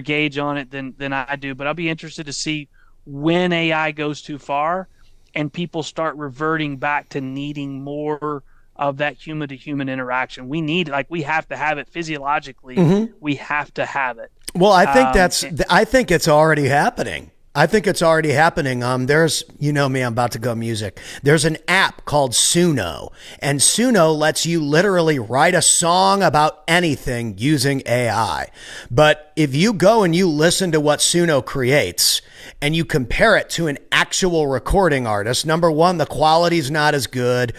gauge on it than I do, but I'll be interested to see when AI goes too far and people start reverting back to needing more of that human to human interaction. We have to have it physiologically. Mm-hmm. We have to have it. Well, Um, I think it's already happening. I think it's already happening. There's, you know me, I'm about to go music. There's an app called Suno, and Suno lets you literally write a song about anything using AI. But if you go and you listen to what Suno creates and you compare it to an actual recording artist, number one, the quality's not as good.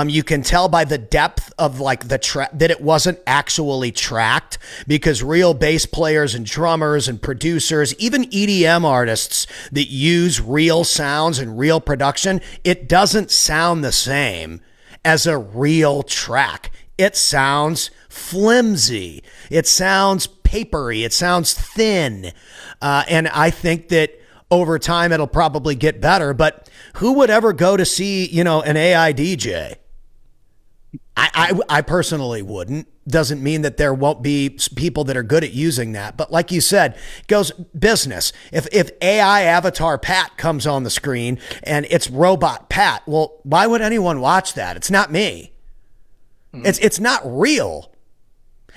You can tell by the depth of like the track that it wasn't actually tracked, because real bass players and drummers and producers, even EDM artists that use real sounds and real production, it doesn't sound the same as a real track. It sounds flimsy. It sounds papery. It sounds thin. And I think that over time it'll probably get better. But who would ever go to see, an AI DJ? I personally wouldn't. Doesn't mean that there won't be people that are good at using that. But like you said, it goes business. If AI avatar Pat comes on the screen and it's robot Pat, well, why would anyone watch that? It's not me. It's not real.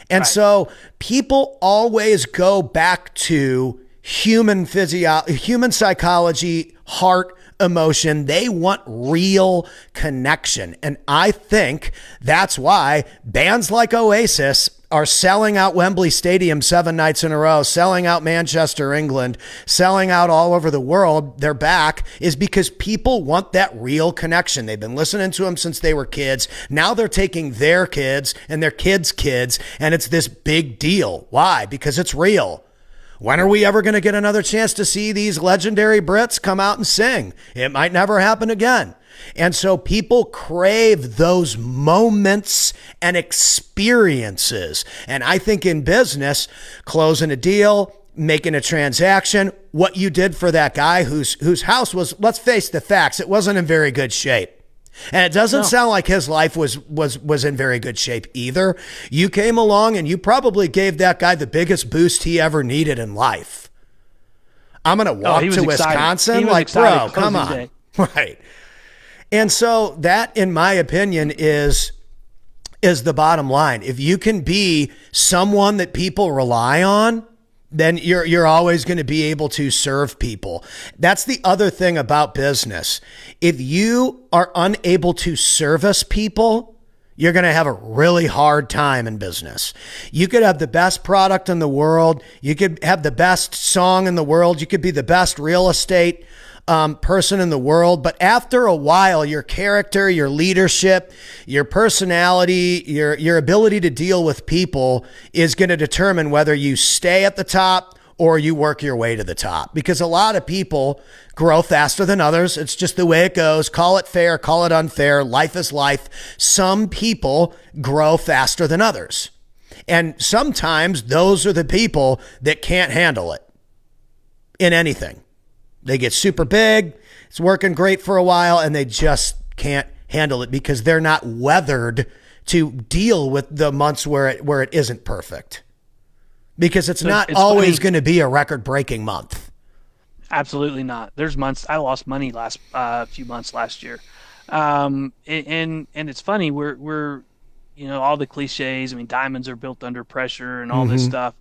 And right. so people always go back to human psychology, heart, emotion. They want real connection. And I think that's why bands like Oasis are selling out Wembley Stadium 7 nights in a row, selling out Manchester, England, selling out all over the world. They're back, is because people want that real connection. They've been listening to them since they were kids. Now they're taking their kids and their kids' kids, and it's this big deal. Why? Because it's real. When are we ever going to get another chance to see these legendary Brits come out and sing? It might never happen again. And so people crave those moments and experiences. And I think in business, closing a deal, making a transaction, what you did for that guy whose house was, let's face the facts, it wasn't in very good shape. And it doesn't No. sound like his life was in very good shape either. You came along and you probably gave that guy the biggest boost he ever needed in life. I'm going to walk He was to excited. Wisconsin? He was Like, excited bro, come closing on. day. Right. And so that, in my opinion, is the bottom line. If you can be someone that people rely on, then you're always going to be able to serve people. That's the other thing about business. If you are unable to service people, you're going to have a really hard time in business. You could have the best product in the world. You could have the best song in the world. You could be the best real estate person in the world. But after a while, your character, your leadership, your personality, your ability to deal with people is going to determine whether you stay at the top or you work your way to the top. Because a lot of people grow faster than others. It's just the way it goes. Call it fair, call it unfair. Life is life. Some people grow faster than others. And sometimes those are the people that can't handle it in anything. They get super big, it's working great for a while, and they just can't handle it because they're not weathered to deal with the months where it isn't perfect. Because it's So not it's always funny. going to be a record-breaking month. Absolutely not. There's months I lost money last few months last year. And it's funny. We're all the cliches. I mean, diamonds are built under pressure and all this Mm-hmm. stuff.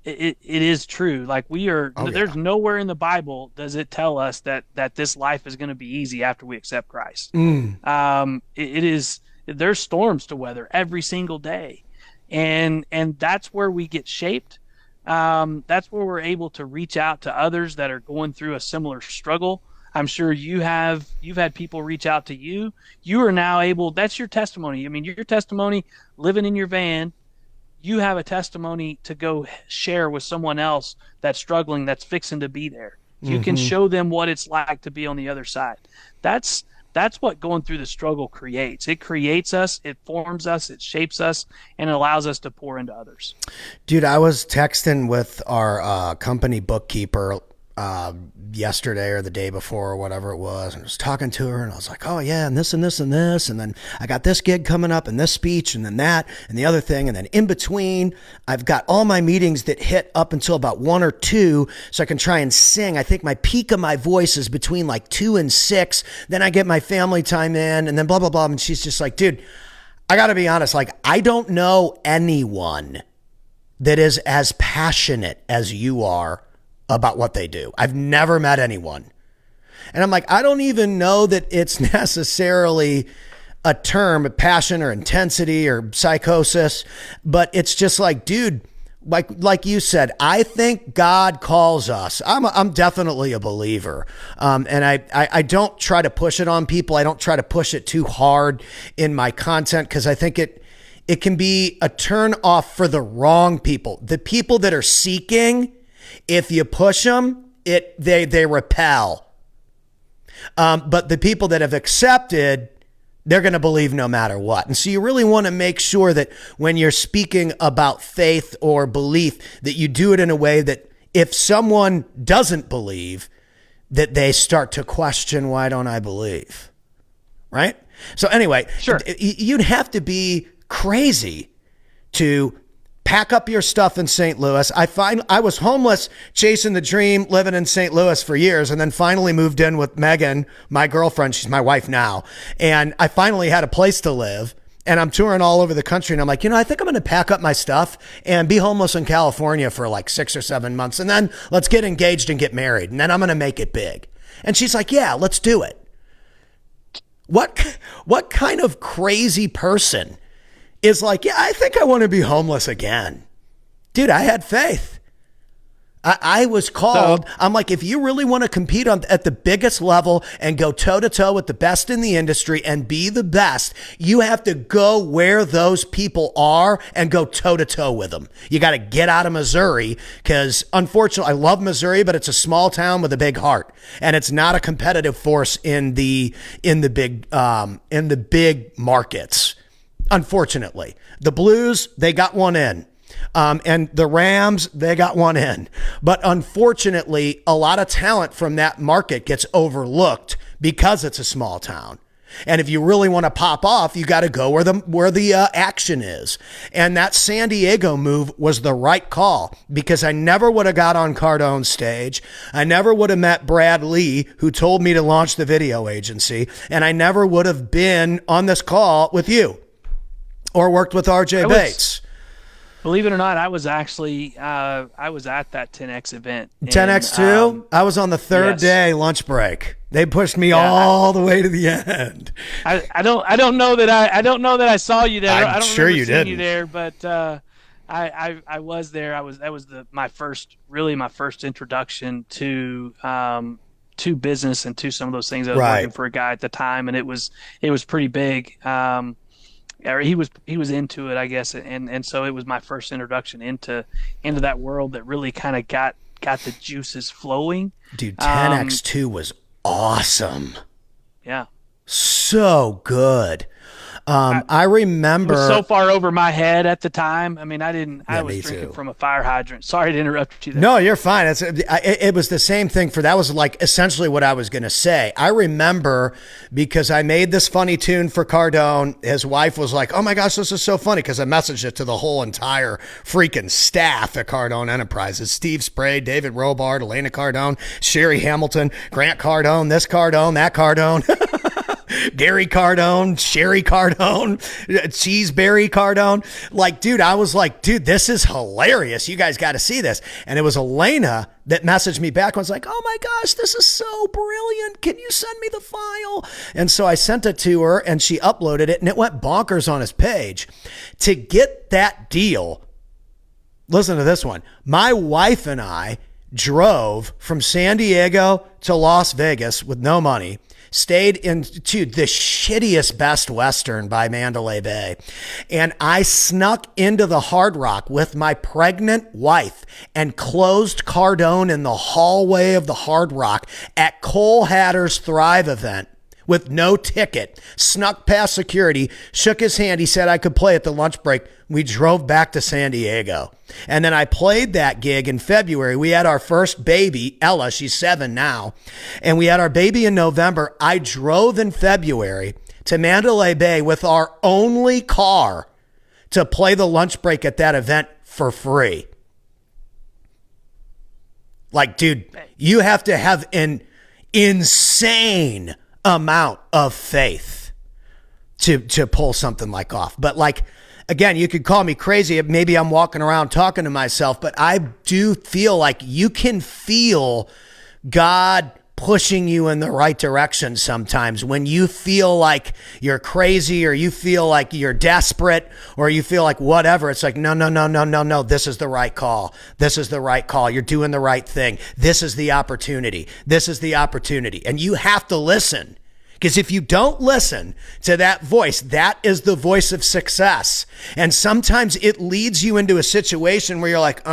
It is true. Like Oh, there's yeah. nowhere in the Bible does it tell us that this life is going to be easy after we accept Christ. Mm. It is. There's storms to weather every single day, and that's where we get shaped. That's where we're able to reach out to others that are going through a similar struggle. I'm sure you've had people reach out to you. You are now able, that's your testimony. I mean, your testimony living in your van, you have a testimony to go share with someone else that's struggling, that's fixing to be there. You can Mm-hmm. show them what it's like to be on the other side. That's that's what going through the struggle creates. It creates us, it forms us, it shapes us, and it allows us to pour into others. Dude, I was texting with our company bookkeeper yesterday or the day before or whatever it was, and I was talking to her, and I was like, oh yeah, and this and this and this, and then I got this gig coming up and this speech and then that and the other thing, and then in between I've got all my meetings that hit up until about 1 or 2 so I can try and sing. I think my peak of my voice is between like 2 and 6. Then I get my family time in, and then blah blah blah. And she's just like, dude, I gotta be honest, like, I don't know anyone that is as passionate as you are about what they do. I've never met anyone. And I'm like, I don't even know that it's necessarily a term, passion or intensity or psychosis, but it's just like, dude, like you said, I think God calls us. I'm definitely a believer. And I don't try to push it on people. I don't try to push it too hard in my content because I think it can be a turn off for the wrong people. The people that are seeking, if you push them, they repel. But the people that have accepted, they're going to believe no matter what. And so you really want to make sure that when you're speaking about faith or belief, that you do it in a way that if someone doesn't believe, that they start to question, why don't I believe? Right? So anyway, Sure. you'd have to be crazy to pack up your stuff in St. Louis. I was homeless, chasing the dream, living in St. Louis for years, and then finally moved in with Megan, my girlfriend. She's my wife now. And I finally had a place to live, and I'm touring all over the country. And I'm like, I think I'm going to pack up my stuff and be homeless in California for like 6 or 7 months. And then let's get engaged and get married. And then I'm going to make it big. And she's like, yeah, let's do it. What kind of crazy person is like, yeah, I think I want to be homeless again. Dude, I had faith. I was called. So I'm like, if you really want to compete at the biggest level and go toe to toe with the best in the industry and be the best, you have to go where those people are and go toe to toe with them. You got to get out of Missouri because unfortunately, I love Missouri, but it's a small town with a big heart, and it's not a competitive force in the big markets. Unfortunately, the Blues, they got one in. And the Rams, they got one in. But unfortunately, a lot of talent from that market gets overlooked because it's a small town. And if you really want to pop off, you got to go where the action is. And that San Diego move was the right call because I never would have got on Cardone's stage. I never would have met Brad Lee, who told me to launch the video agency. And I never would have been on this call with you or worked with RJ Bates. Believe it or not, I was actually I was at that 10X event. 10X too? I was on the third day lunch break. They pushed me all the way to the end. I don't know that I saw you there. I'm I don't sure remember you seeing didn't. you there, but I was there. That was my first introduction to business and to some of those things. I was working for a guy at the time, and it was pretty big. Or he was into it, I guess, and so it was my first introduction into that world that really kind of got the juices flowing. Dude, 10X2 was awesome. Yeah. So good. I remember it was so far over my head at the time. I mean, I was me drinking too. from a fire hydrant. Sorry to interrupt you there. No, you're fine. It was the same thing that was like essentially what I was going to say. I remember because I made this funny tune for Cardone. His wife was like, oh my gosh, this is so funny, because I messaged it to the whole entire freaking staff at Cardone Enterprises. Steve Spray, David Robart, Elena Cardone, Sherry Hamilton, Grant Cardone, this Cardone, that Cardone. Gary Cardone, Sherry Cardone, Cheeseberry Cardone. Like, dude, I was like, dude, this is hilarious. You guys got to see this. And it was Elena that messaged me back and was like, oh my gosh, this is so brilliant. Can you send me the file? And so I sent it to her and she uploaded it and it went bonkers on his page. To get that deal, Listen to this one. My wife and I drove from San Diego to Las Vegas with no money, stayed in the shittiest Best Western by Mandalay Bay. And I snuck into the Hard Rock with my pregnant wife and closed Cardone in the hallway of the Hard Rock at Cole Hatter's Thrive event with no ticket, snuck past security, shook his hand. He said I could play at the lunch break. We drove back to San Diego. And then I played that gig in February. We had our first baby, Ella. She's 7 now. And we had our baby in November. I drove in February to Mandalay Bay with our only car to play the lunch break at that event for free. Like, dude, you have to have an insane amount of faith to pull something like off. But like, again, you could call me crazy. Maybe I'm walking around talking to myself, but I do feel like you can feel God pushing you in the right direction sometimes when you feel like you're crazy or you feel like you're desperate or you feel like whatever. It's like, no. This is the right call. This is the right call. You're doing the right thing. This is the opportunity. This is the opportunity. And you have to listen. Because if you don't listen to that voice, that is the voice of success. And sometimes it leads you into a situation where you're like,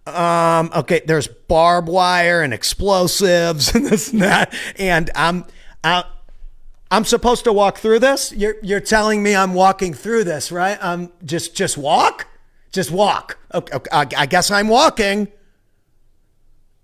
okay, there's barbed wire and explosives and this and that. And I'm supposed to walk through this? You're telling me I'm walking through this, right? Just walk? Just walk. Okay, I guess I'm walking.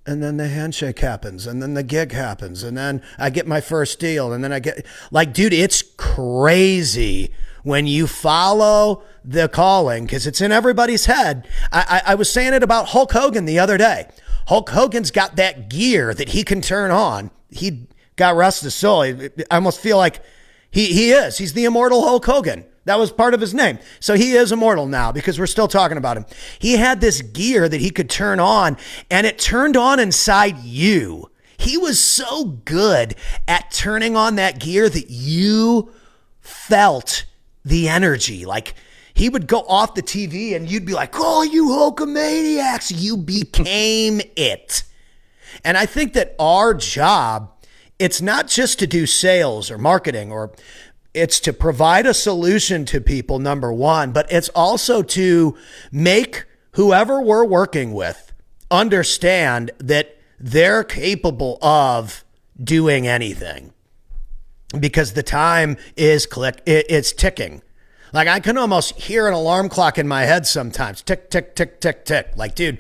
And then the handshake happens, and then the gig happens, and then I get my first deal, and then I get, like, dude, it's crazy when you follow the calling, because it's in everybody's head. I was saying it about Hulk Hogan the other day. Hulk Hogan's got that gear that he can turn on. He got rest his soul. I almost feel like he's the immortal Hulk Hogan. That was part of his name. So he is immortal now because we're still talking about him. He had this gear that he could turn on, and it turned on inside you. He was so good at turning on that gear that you felt the energy. Like, he would go off the TV and you'd be like, oh, you Hulkamaniacs. You became it. And I think that our job, it's not just to do sales or marketing, or it's to provide a solution to people, number one, but it's also to make whoever we're working with understand that they're capable of doing anything, because the time is it's ticking. Like, I can almost hear an alarm clock in my head sometimes. Tick, tick, tick, tick, tick. Like, dude,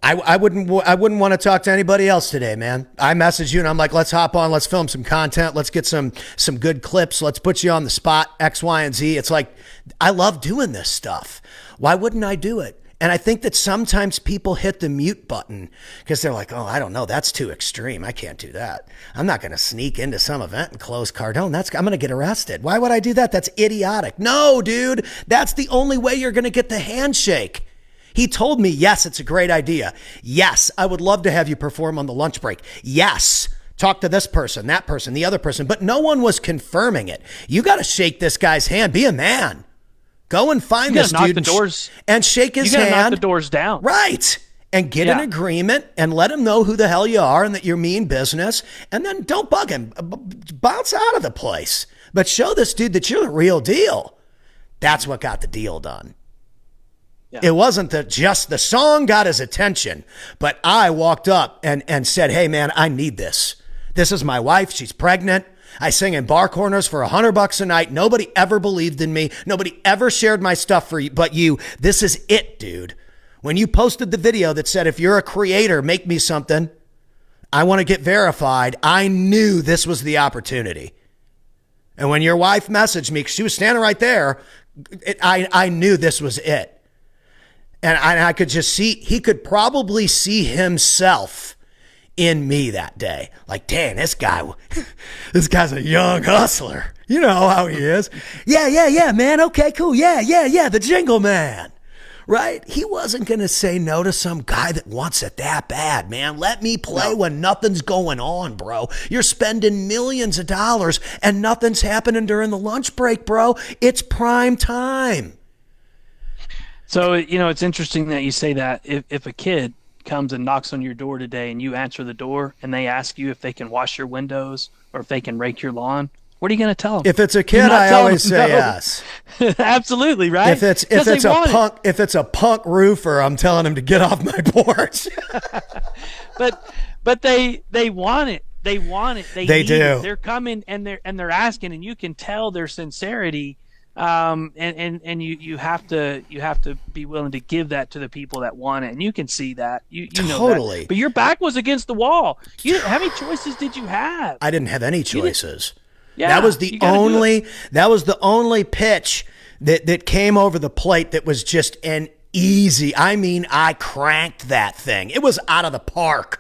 I wouldn't want to talk to anybody else today, man. I message you and I'm like, let's hop on, let's film some content, let's get some good clips, let's put you on the spot, X, Y, and Z. It's like, I love doing this stuff. Why wouldn't I do it? And I think that sometimes people hit the mute button because they're like, oh, I don't know, that's too extreme. I can't do that. I'm not going to sneak into some event and close Cardone. I'm going to get arrested. Why would I do that? That's idiotic. No, dude, that's the only way you're going to get the handshake. He told me, yes, it's a great idea. Yes, I would love to have you perform on the lunch break. Yes, talk to this person, that person, the other person. But no one was confirming it. You got to shake this guy's hand. Be a man. Go and find this dude and shake his hand. You got to knock the doors down. Right. And get an agreement and let him know who the hell you are and that you mean business. And then don't bug him. Bounce out of the place. But show this dude that you're the real deal. That's what got the deal done. Yeah. It wasn't that just the song got his attention, but I walked up and said, hey, man, I need this. This is my wife. She's pregnant. I sing in bar corners for $100 a night. Nobody ever believed in me. Nobody ever shared my stuff for you, but you. This is it, dude. When you posted the video that said, if you're a creator, make me something, I want to get verified, I knew this was the opportunity. And when your wife messaged me, 'cause she was standing right there, I knew this was it. And I could just see, he could probably see himself in me that day. Like, dang, this guy's a young hustler. You know how he is. Yeah, man. Okay, cool. Yeah. The jingle man. Right? He wasn't going to say no to some guy that wants it that bad, man. Let me play when nothing's going on, bro. You're spending millions of dollars and nothing's happening during the lunch break, bro. It's prime time. So, it's interesting that you say that. If a kid comes and knocks on your door today and you answer the door and they ask you if they can wash your windows or if they can rake your lawn, what are you going to tell them? If it's a You're kid, not I telling always them say no. yes. Absolutely, right? If it's Because they want it. if it's a punk roofer, I'm telling him to get off my porch. But they want it. They want it. They They need do. it. They're coming and they're asking, and you can tell their sincerity. And you have to be willing to give that to the people that want it, and you can see that. You know Totally. that. But your back was against the wall. How many choices did you have? I didn't have any choices. Yeah, that was the only pitch that came over the plate that was just an easy. I mean, I cranked that thing. It was out of the park.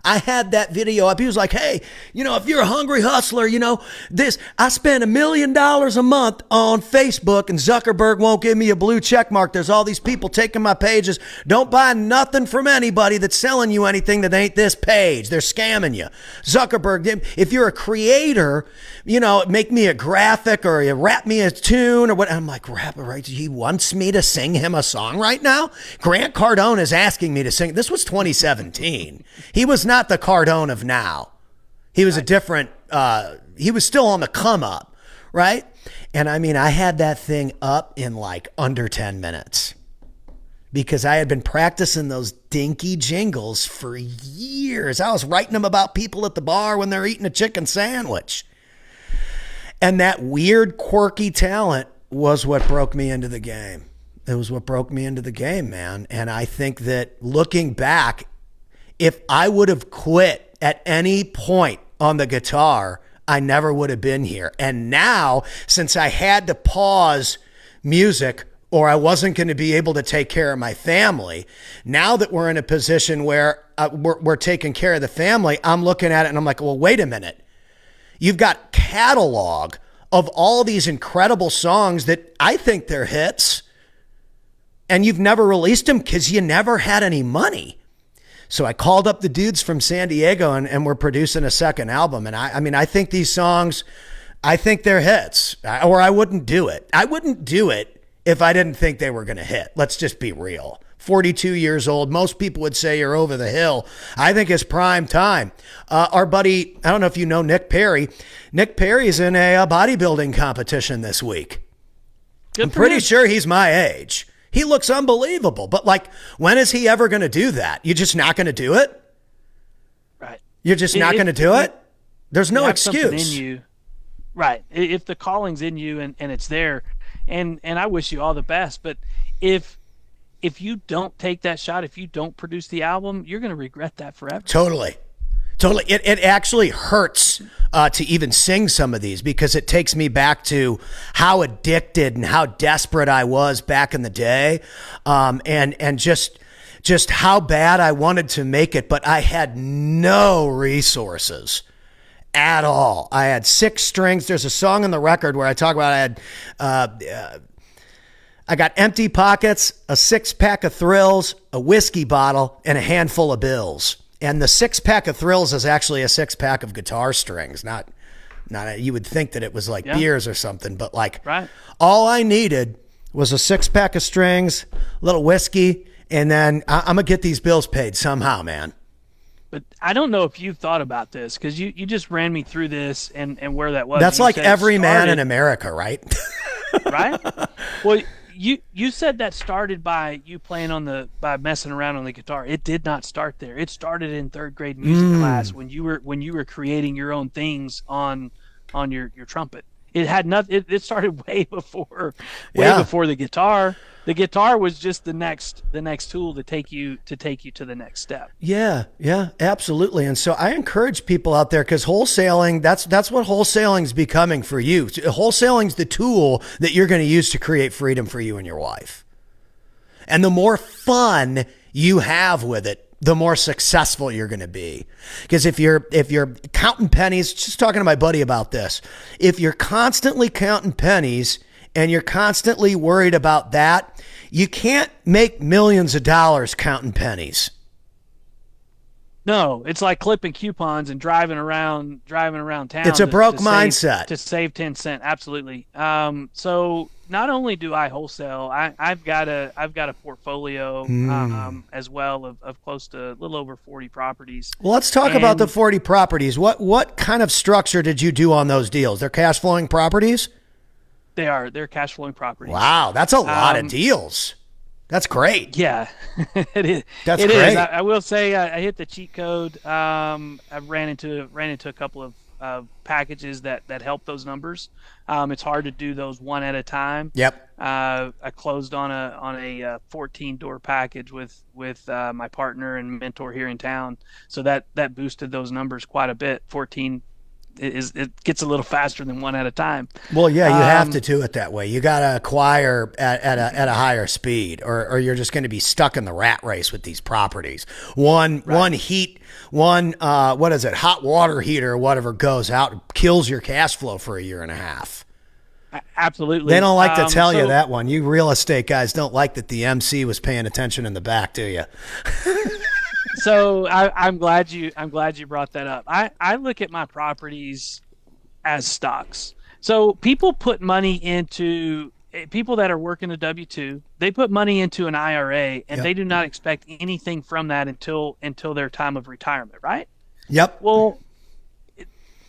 I had that video up. He was like, hey, if you're a hungry hustler, I spend $1 million a month on Facebook and Zuckerberg won't give me a blue check mark. There's all these people taking my pages. Don't buy nothing from anybody that's selling you anything that ain't this page. They're scamming you. Zuckerberg, if you're a creator, make me a graphic or you rap me a tune or what. I'm like, rapper, right? He wants me to sing him a song right now? Grant Cardone is asking me to sing. This was 2017. He was not the Cardone of now. He was a different, he was still on the come up, right? And I mean, I had that thing up in like under 10 minutes because I had been practicing those dinky jingles for years. I was writing them about people at the bar when they're eating a chicken sandwich. And that weird, quirky talent was what broke me into the game. It was what broke me into the game, man. And I think that looking back, if I would have quit at any point on the guitar, I never would have been here. And now, since I had to pause music or I wasn't going to be able to take care of my family, now that we're in a position where we're taking care of the family, I'm looking at it and I'm like, well, wait a minute. You've got catalog of all these incredible songs that I think they're hits, and you've never released them because you never had any money. So I called up the dudes from San Diego and we're producing a second album. And I think these songs, I think they're hits, or I wouldn't do it. I wouldn't do it if I didn't think they were going to hit. Let's just be real. 42 years old. Most people would say you're over the hill. I think it's prime time. Our buddy, I don't know if you know Nick Perry. Nick Perry's in a bodybuilding competition this week. I'm pretty sure he's my age. He looks unbelievable, but like, when is he ever going to do that? You're just not going to do it? Right. You're just not going to do it? There's no excuse. In you. Right. If the calling's in you and it's there, and I wish you all the best, but if you don't take that shot, if you don't produce the album, you're going to regret that forever. Totally. It actually hurts to even sing some of these because it takes me back to how addicted and how desperate I was back in the day, and just how bad I wanted to make it, but I had no resources at all. I had 6 strings. There's a song on the record where I talk about I got empty pockets, a 6-pack of Thrills, a whiskey bottle, and a handful of bills. And the 6-pack of Thrills is actually a 6-pack of guitar strings, not you would think that it was like beers or something, but like all I needed was a 6-pack of strings, a little whiskey, and then I'm going to get these bills paid somehow, man. But I don't know if you've thought about this because you just ran me through this and where that was. That's like every man in America, right? Right? Well, you said that started by you playing by messing around on the guitar. It did not start there. It started in 3rd grade music class when you were creating your own things on your trumpet. It had nothing. It started way before the guitar. The guitar was just the next tool to take you to the next step. Yeah, absolutely. And so I encourage people out there, because wholesaling, that's what wholesaling's becoming for you. Wholesaling's the tool that you're going to use to create freedom for you and your wife. And the more fun you have with it, the more successful you're going to be. Because if you're counting pennies, just talking to my buddy about this, if you're constantly counting pennies and you're constantly worried about that, you can't make millions of dollars counting pennies. No, it's like clipping coupons and driving around It's town a broke to save mindset. 10 cent. Absolutely. So not only do I wholesale, I've got a portfolio as well of close to a little over 40 properties. Well, let's talk about the And 40 properties. What kind of structure did you do on those deals? They're cash flowing properties? they're cash flowing properties. Wow, that's a lot of Um, deals. That's great. Yeah, it is. That's It is. I, great. I will say I hit the cheat code. I ran into a couple of packages that help those numbers. It's hard to do those one at a time. Yep. I closed on a 14 door package with my partner and mentor here in town, so that boosted those numbers quite a bit. 14 it gets a little faster than one at a time. Well, yeah, you have to Um, do it that way. You got to acquire at a higher speed, or you're just going to be stuck in the rat race with these properties. One right. heat, what is it, hot water heater or whatever goes out, kills your cash flow for a year and a half. They Absolutely. don't like to tell you So that one. You real estate guys don't like that the MC was paying attention in the back, do you? I'm glad you brought that up. I look at my properties as stocks. So people that are working a W-2, they put money into an IRA and Yep. they do not expect anything from that until their time of retirement, right? Yep. Well,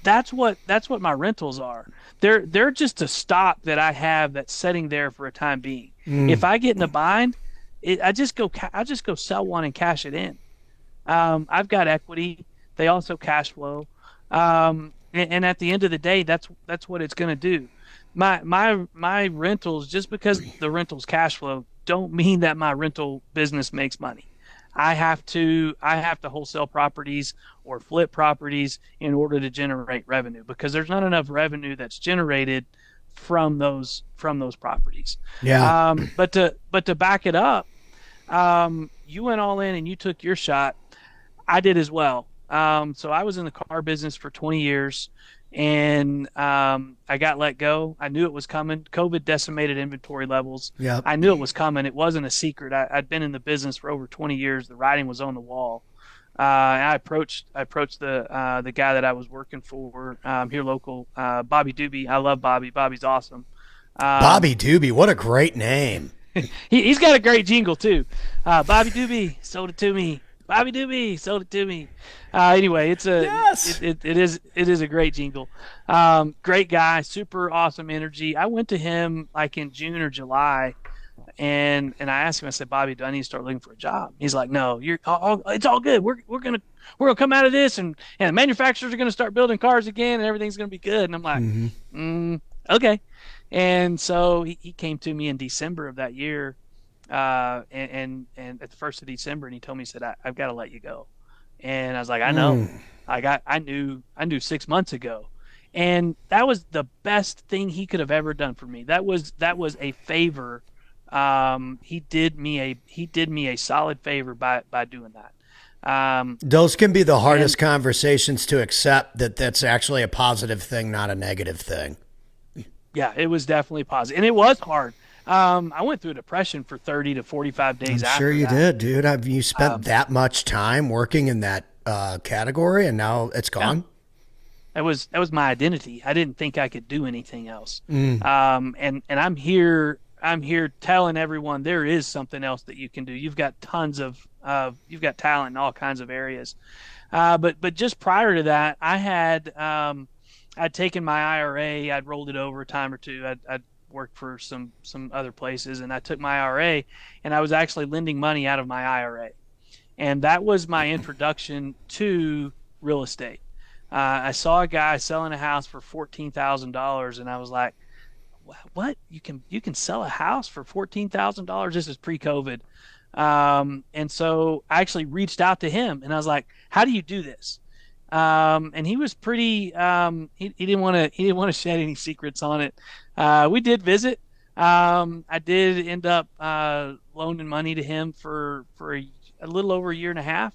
that's what my rentals are. They're just a stock that I have that's sitting there for a time being. If I get in a bind, I just go sell one and cash it in. I've got equity. They also cash flow. And at the end of the day, that's what it's going to do. My rentals, just because the rentals cash flow, don't mean that my rental business makes money. I have to wholesale properties or flip properties in order to generate revenue because there's not enough revenue that's generated from those properties. Yeah. But to back it up, you went all in and you took your shot. I did as well. So I was in the car business for 20 years and I got let go. I knew it was coming. COVID decimated inventory levels. Yep. I knew it was coming. It wasn't a secret. I'd been in the business for over 20 years. The writing was on the wall. I approached the guy that I was working for here local, Bobby Doobie. I love Bobby. Bobby's awesome. Um, Bobby Doobie, what a great name. he's got a great jingle too. Bobby Doobie sold it to me. Bobby Doobie sold it to me. Anyway, Yes. it is a great jingle. Great guy, super awesome energy. I went to him like in June or July, and I asked him. I said, Bobby, do I need to start looking for a job? He's like, No, it's all good. We're gonna come out of this, and manufacturers are gonna start building cars again, and everything's gonna be good. And I'm like, okay. And so he came to me in December of that year, and at the first of December, and he told me, he said, I've got to let you go. And I was like, I know. I knew 6 months ago. And that was the best thing he could have ever done for me. That was a favor. He did me a solid favor by doing that. Those can be the And hardest conversations to accept, that that's actually a positive thing, not a negative thing. yeah, it was definitely positive. And it was hard. I went through a depression for 30 to 45 I'm days sure after you that. did, dude. Have you spent Um, that much time working in that category and now it's yeah, gone? that was my identity. I didn't think I could do anything else. And I'm here telling everyone there is something else that you can do. You've got you've got talent in all kinds of areas. But just prior to that, I'd taken my IRA, I'd rolled it over a time or two. I'd worked for some other places, and I took my IRA, and I was actually lending money out of my IRA, and that was my introduction to real estate. I saw a guy selling a house for $14,000, and I was like, "What? You can sell a house for $14,000?" This is pre-COVID, and so I actually reached out to him, and I was like, "How do you do this?" And he was pretty. He didn't want to shed any secrets on it. We did visit. I did end up loaning money to him for a little over a year and a half,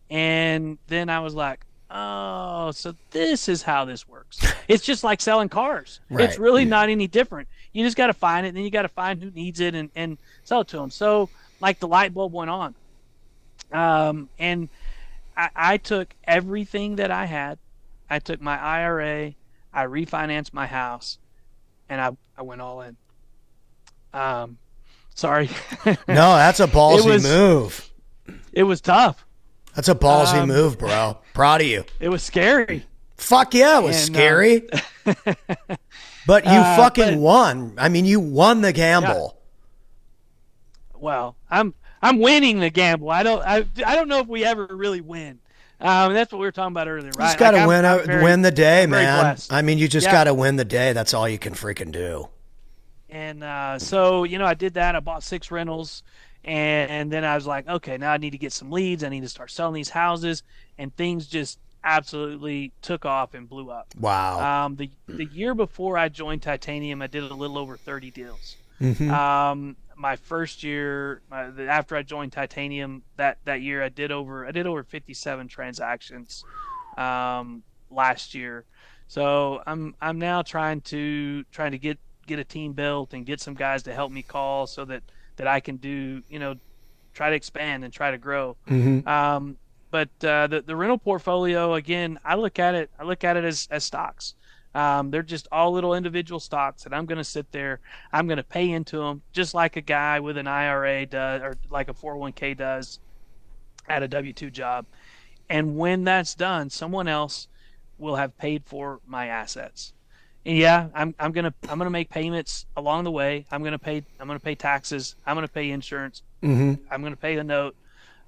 and then I was like, "Oh, so this is how this works." It's just like selling cars. It's Right. really not any different. You just got to find it, and then you got to find who needs it and sell it to them. So, like the light bulb went on, and I took everything that I had. I took my IRA, I refinanced my house, and I went all in. Um, sorry. No, that's a It ballsy was move. it was tough. That's a ballsy Um, move, bro. Proud of you. it was scary. Fuck yeah, it was And scary. But you fucking but won. I mean, you won the yeah, gamble. well, I'm winning the gamble. I don't know if we ever really win. That's what we were talking about earlier, You just right? got Like to win the day, I'm very man. blessed. I mean, you just Yeah. got to win the day. That's all you can freaking do. And so, I did that. I bought 6 rentals, and then I was like, okay, now I need to get some leads. I need to start selling these houses, and things just absolutely took off and blew up. Wow. The year before I joined Titanium, I did a little over 30 deals. Mm-hmm. My first year, after I joined Titanium, that year, I did over 57 transactions last year. So I'm now trying to get a team built and get some guys to help me call so that I can do, try to expand and try to grow. Mm-hmm. But the rental portfolio, again, I look at it as stocks. They're just all little individual stocks that I'm going to sit there. I'm going to pay into them just like a guy with an IRA does, or like a 401k does at a W-2 job. And when that's done, someone else will have paid for my assets. And yeah, I'm gonna make payments along the way. I'm gonna pay taxes. I'm gonna pay insurance. Mm-hmm. I'm gonna pay the note.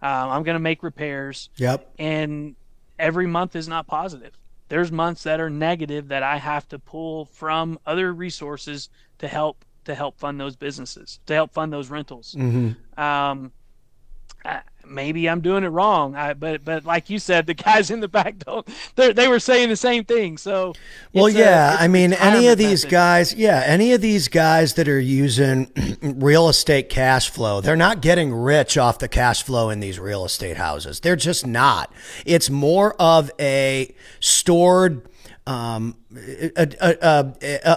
I'm gonna make repairs. Yep. And every month is not positive. There's months that are negative that I have to pull from other resources to help fund those businesses, to help fund those rentals. Mm-hmm. Maybe I'm doing it wrong, but like you said, the guys in the back don't. They were saying the same thing. So, Well, yeah, it's I a mean, any of retirement these method. guys, any of these guys that are using real estate cash flow, they're not getting rich off the cash flow in these real estate houses. They're just not. It's more of a stored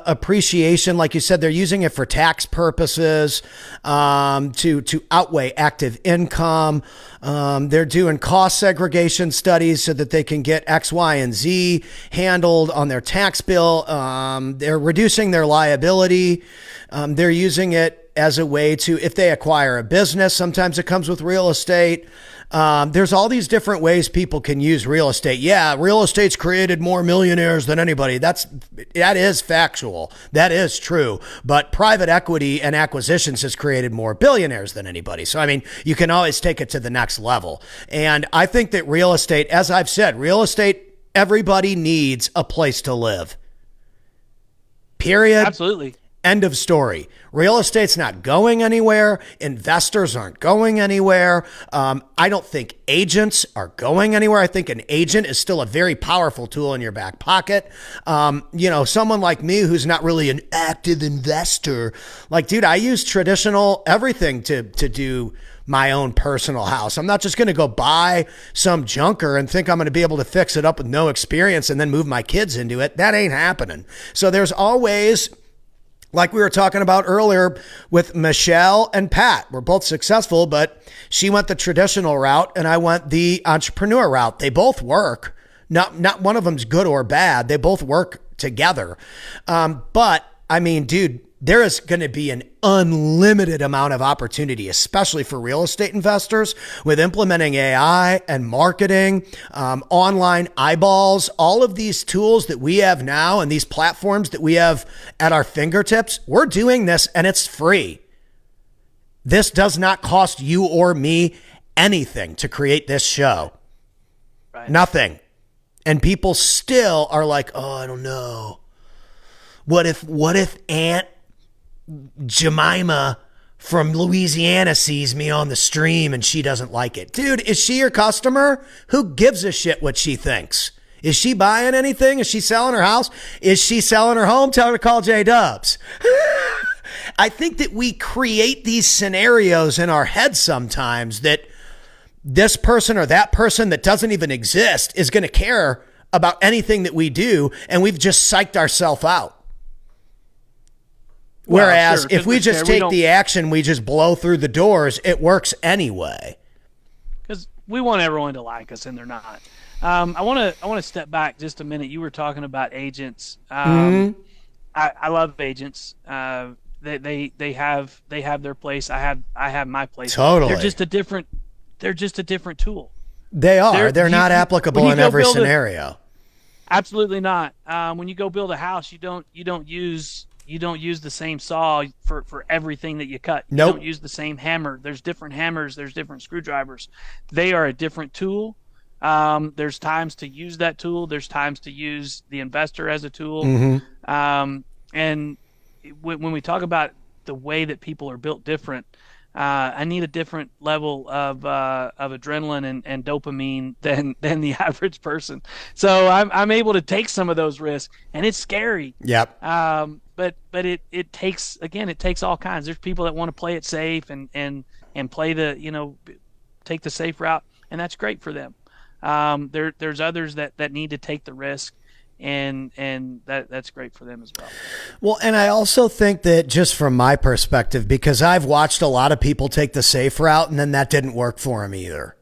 appreciation. Like you said, they're using it for tax purposes, to outweigh active income. They're doing cost segregation studies so that they can get X, Y, and Z handled on their tax bill. They're reducing their liability. They're using it as a way to, if they acquire a business, sometimes it comes with real estate. There's all these different ways people can use real estate. Yeah, real estate's created more millionaires than anybody. That is factual. That is true. But private equity and acquisitions has created more billionaires than anybody. So, I mean, you can always take it to the next level. And I think that real estate, as I've said, real estate, everybody needs a place to live. Period. Absolutely. End of story. Real estate's not going anywhere. Investors aren't going anywhere. I don't think agents are going anywhere. I think an agent is still a very powerful tool in your back pocket. Someone like me who's not really an active investor, like, dude, I use traditional everything to do my own personal house. I'm not just going to go buy some junker and think I'm going to be able to fix it up with no experience and then move my kids into it. That ain't happening. So there's always, like we were talking about earlier with Michelle and Pat, we're both successful, but she went the traditional route and I went the entrepreneur route. They both work. Not one of them's good or bad. They both work together. But I mean, dude, there is going to be an unlimited amount of opportunity, especially for real estate investors, with implementing AI and marketing, online eyeballs, all of these tools that we have now and these platforms that we have at our fingertips. We're doing this and it's free. This does not cost you or me anything to create this show. Right. Nothing. And people still are like, oh, I don't know. What if Aunt Jemima from Louisiana sees me on the stream and she doesn't like it? Dude, is she your customer? Who gives a shit what she thinks? Is she buying anything? Is she selling her house? Is she selling her home? Tell her to call J Dubs. I think that we create these scenarios in our head sometimes that this person or that person that doesn't even exist is going to care about anything that we do, and we've just psyched ourselves out. Whereas sure, if we just take the action, we just blow through the doors, it works anyway. we want everyone to like us, and they're not. I want to step back just a minute. You were talking about agents. Mm-hmm. I love agents. They have their place. I have my place. They're Totally. just a different they're just a different tool. They are. They're not When applicable you in go every build scenario. absolutely not. When you go build a house, you don't use the same saw for everything that you cut. You Nope. don't use the same hammer. There's different hammers. There's different screwdrivers. They are a different tool. There's times to use that tool. There's times to use the investor as a tool. Mm-hmm. And when we talk about the way that people are built different, I need a different level of adrenaline and dopamine than the average person. So I'm able to take some of those risks, and it's scary. Yep. But it takes, again, it takes all kinds. There's people that want to play it safe and play the, take the safe route, and that's great for them. There's others that need to take the risk, and that's great for them as well. Well, and I also think that just from my perspective, because I've watched a lot of people take the safe route and then that didn't work for them either.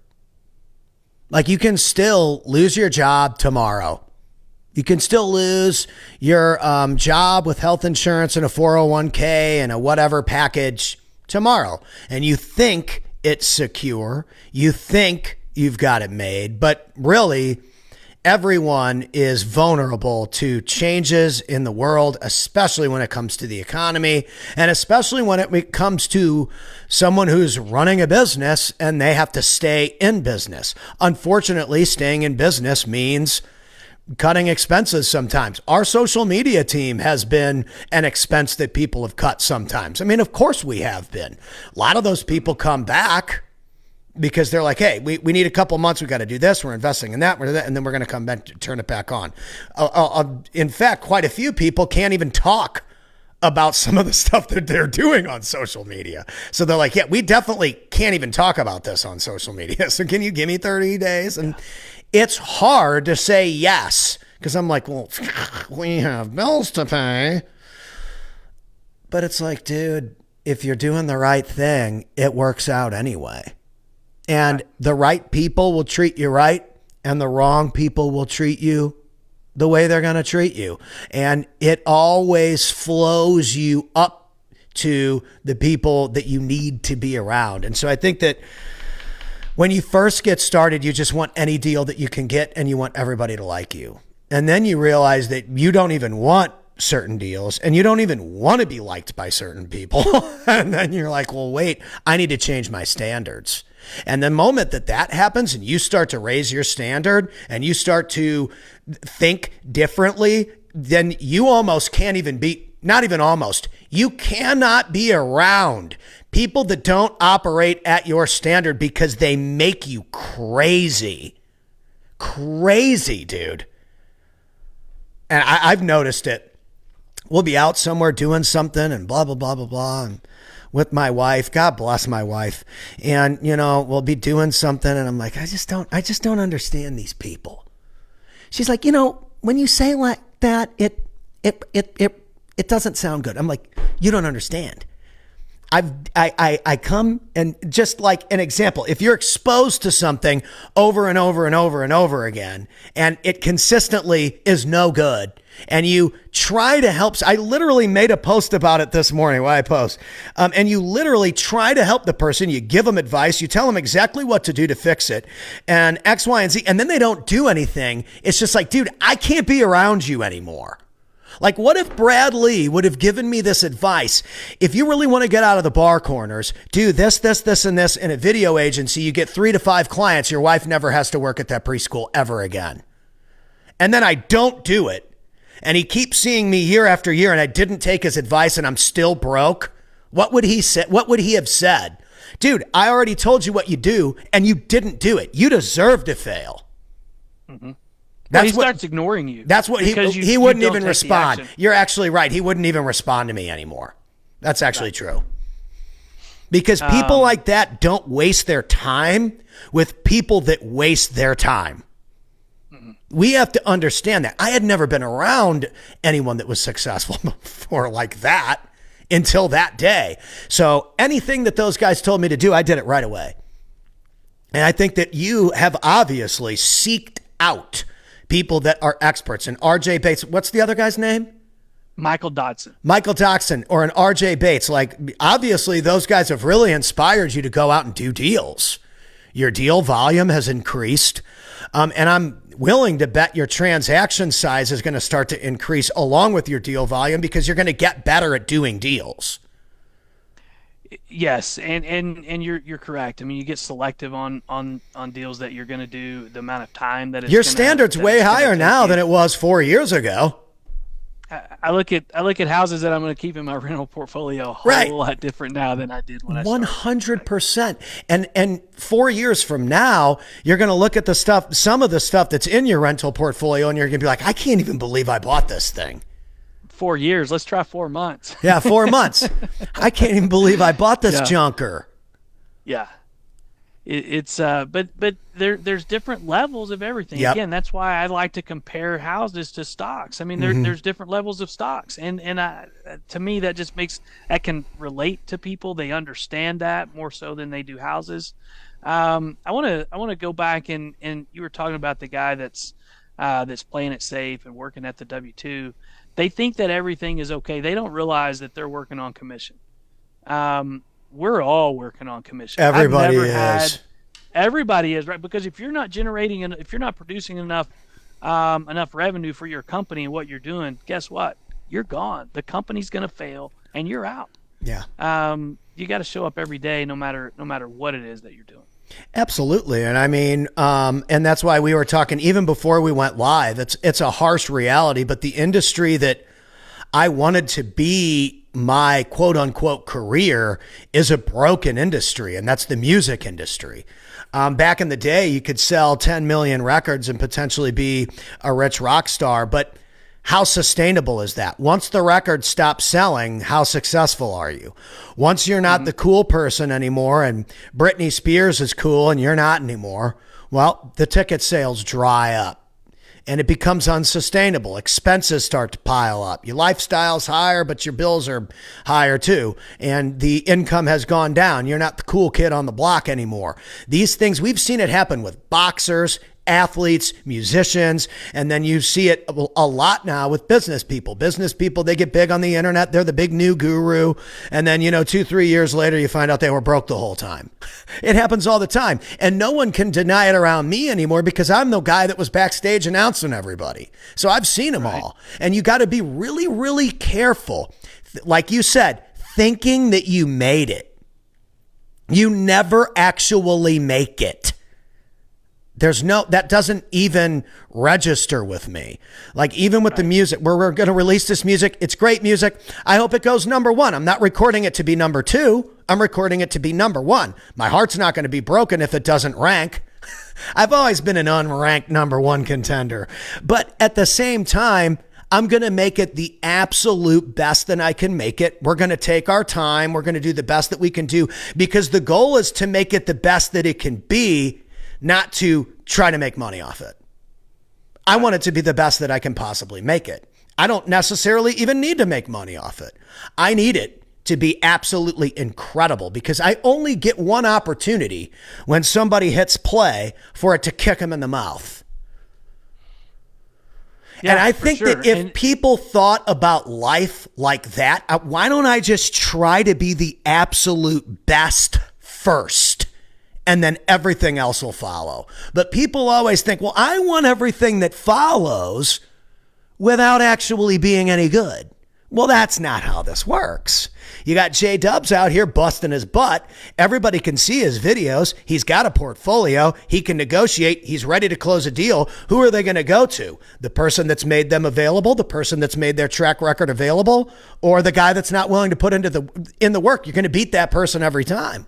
Like, you can still lose your job tomorrow. You can still lose your job with health insurance and a 401k and a whatever package tomorrow. And you think it's secure. You think you've got it made, but really, everyone is vulnerable to changes in the world, especially when it comes to the economy, and especially when it comes to someone who's running a business and they have to stay in business. Unfortunately, staying in business means cutting expenses sometimes. Our social media team has been an expense that people have cut sometimes. I mean, of course we have been. A lot of those people come back because they're like, hey, we need a couple months. We got to do this. We're investing in that. And then we're going to come back to turn it back on. In fact, quite a few people can't even talk about some of the stuff that they're doing on social media. So they're like, yeah, we definitely can't even talk about this on social media. So can you give me 30 days? And it's hard to say yes, because I'm like, well, we have bills to pay. But it's like, dude, if you're doing the right thing, it works out anyway. And the right people will treat you right, and the wrong people will treat you the way they're going to treat you. And it always flows you up to the people that you need to be around. And so I think that when you first get started, you just want any deal that you can get, and you want everybody to like you. And then you realize that you don't even want certain deals, and you don't even want to be liked by certain people. And then you're like, well, wait, I need to change my standards. And the moment that happens and you start to raise your standard and you start to think differently, then you almost can't even be, not even almost, you cannot be around people that don't operate at your standard, because they make you crazy. Crazy, dude. And I've noticed it. We'll be out somewhere doing something and blah, blah, blah, blah, blah. And with my wife, God bless my wife. And, we'll be doing something and I'm like, I just don't understand these people. She's like, when you say like that, it doesn't sound good. I'm like, you don't understand. I come, and just like an example, if you're exposed to something over and over and over and over again, and it consistently is no good, and you try to help, I literally made a post about it this morning. Why I post, and you literally try to help the person. You give them advice. You tell them exactly what to do to fix it, and X, Y, and Z, and then they don't do anything. It's just like, dude, I can't be around you anymore. Like, what if Brad Lee would have given me this advice? If you really want to get out of the bar corners, do this, this, this, and this in a video agency. You get 3 to 5 clients. Your wife never has to work at that preschool ever again. And then I don't do it. And he keeps seeing me year after year, and I didn't take his advice, and I'm still broke. What would he say? What would he have said? Dude, I already told you what you do, and you didn't do it. You deserve to fail. Mm-hmm. He starts ignoring you. That's what he wouldn't even respond. You're actually right. He wouldn't even respond to me anymore. That's actually true. Because people like that don't waste their time with people that waste their time. Mm-hmm. We have to understand that. I had never been around anyone that was successful before like that until that day. So anything that those guys told me to do, I did it right away. And I think that you have obviously seeked out people that are experts. And RJ Bates, what's the other guy's name? Michael Dodson. Michael Dodson or an RJ Bates. Like, obviously, those guys have really inspired you to go out and do deals. Your deal volume has increased. And I'm willing to bet your transaction size is going to start to increase along with your deal volume because you're going to get better at doing deals. Yes, and you're correct. I mean, you get selective on deals that you're going to do, the amount of time that it's your standard's way higher now than it was 4 years ago. I look at houses that I'm going to keep in my rental portfolio a whole lot different now than I did when I started. 100%. And 4 years from now, you're going to look at some of the stuff that's in your rental portfolio, and you're going to be like, I can't even believe I bought this thing. 4 years. Let's try 4 months. Yeah, 4 months. I can't even believe I bought this junker. Yeah. But there's different levels of everything. Yep. Again, that's why I like to compare houses to stocks. I mean, there's different levels of stocks, and to me that just that can relate to people. They understand that more so than they do houses. I want to go back and you were talking about the guy that's playing it safe and working at the W-2. They think that everything is okay. They don't realize that they're working on commission. We're all working on commission. Everybody is. Everybody is, right? Because if you're not producing enough revenue for your company and what you're doing, guess what? You're gone. The company's going to fail, and you're out. Yeah. You got to show up every day, no matter what it is that you're doing. Absolutely. And I mean, and that's why we were talking even before we went live. It's a harsh reality, but the industry that I wanted to be my quote unquote career is a broken industry, and that's the music industry. Back in the day, you could sell 10 million records and potentially be a rich rock star, but how sustainable is that? Once the record stops selling, how successful are you? Once you're not the cool person anymore and Britney Spears is cool and you're not anymore, well, the ticket sales dry up. And it becomes unsustainable. Expenses start to pile up. Your lifestyle's higher, but your bills are higher too. And the income has gone down. You're not the cool kid on the block anymore. These things, we've seen it happen with boxers, athletes, musicians, and then you see it a lot now with business people. Business people, they get big on the internet. They're the big new guru. And then, 2-3 years later, you find out they were broke the whole time. It happens all the time. And no one can deny it around me anymore because I'm the guy that was backstage announcing everybody. So I've seen them all. And you got to be really, really careful. Like you said, thinking that you made it. You never actually make it. That doesn't even register with me. Like even with the music, where we're going to release this music, it's great music. I hope it goes number one. I'm not recording it to be number two. I'm recording it to be number one. My heart's not going to be broken if it doesn't rank. I've always been an unranked number one contender. But at the same time, I'm going to make it the absolute best that I can make it. We're going to take our time. We're going to do the best that we can do because the goal is to make it the best that it can be, not to try to make money off it. I want it to be the best that I can possibly make it. I don't necessarily even need to make money off it. I need it to be absolutely incredible because I only get one opportunity when somebody hits play for it to kick them in the mouth. Yeah, and I think that if people thought about life like that, why don't I just try to be the absolute best first? And then everything else will follow. But people always think, well, I want everything that follows without actually being any good. Well, that's not how this works. You got J-Dubs out here busting his butt. Everybody can see his videos. He's got a portfolio. He can negotiate. He's ready to close a deal. Who are they going to go to? The person that's made them available, the person that's made their track record available, or the guy that's not willing to put in the work? You're going to beat that person every time.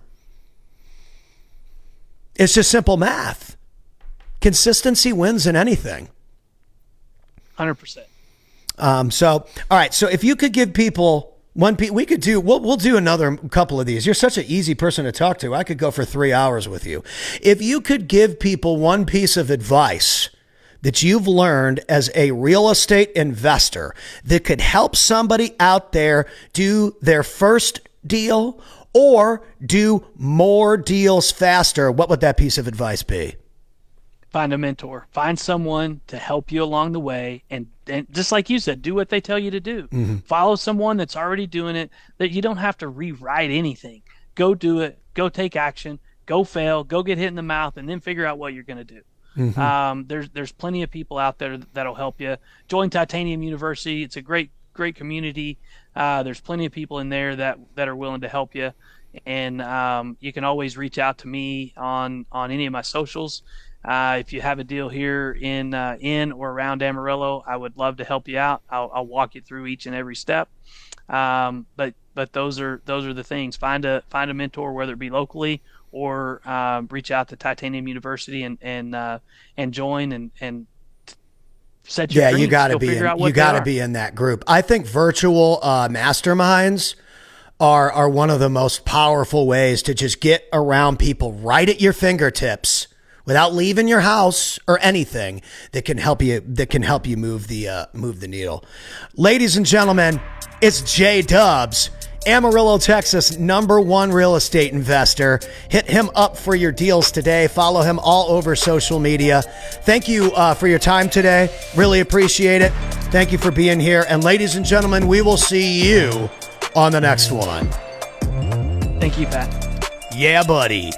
It's just simple math. Consistency wins in anything. 100%. So, all right. So if you could give people we'll do another couple of these. You're such an easy person to talk to. I could go for 3 hours with you. If you could give people one piece of advice that you've learned as a real estate investor that could help somebody out there do their first deal or do more deals faster, what would that piece of advice be? Find a mentor, find someone to help you along the way. And just like you said, do what they tell you to do. Follow someone that's already doing it, that you don't have to rewrite anything. Go do it, go take action, go fail, go get hit in the mouth, and then figure out what you're going to do. There's plenty of people out there that'll help you. Join Titanium University. It's a great community. There's plenty of people in there that are willing to help you. And you can always reach out to me on any of my socials. If you have a deal here in or around Amarillo, I would love to help you out. I'll walk you through each and every step. But those are the things. Find a mentor, whether it be locally or reach out to Titanium University and join and set your dreams. You got to be in that group. I think virtual masterminds are one of the most powerful ways to just get around people right at your fingertips without leaving your house or anything that can help you move the needle. Ladies and gentlemen, it's J Dubs, Amarillo, Texas, #1 real estate investor. Hit him up for your deals today. Follow him all over social media. Thank you for your time today. Really appreciate it. Thank you for being here. And ladies and gentlemen, we will see you on the next one. Thank you, Pat. Yeah, buddy.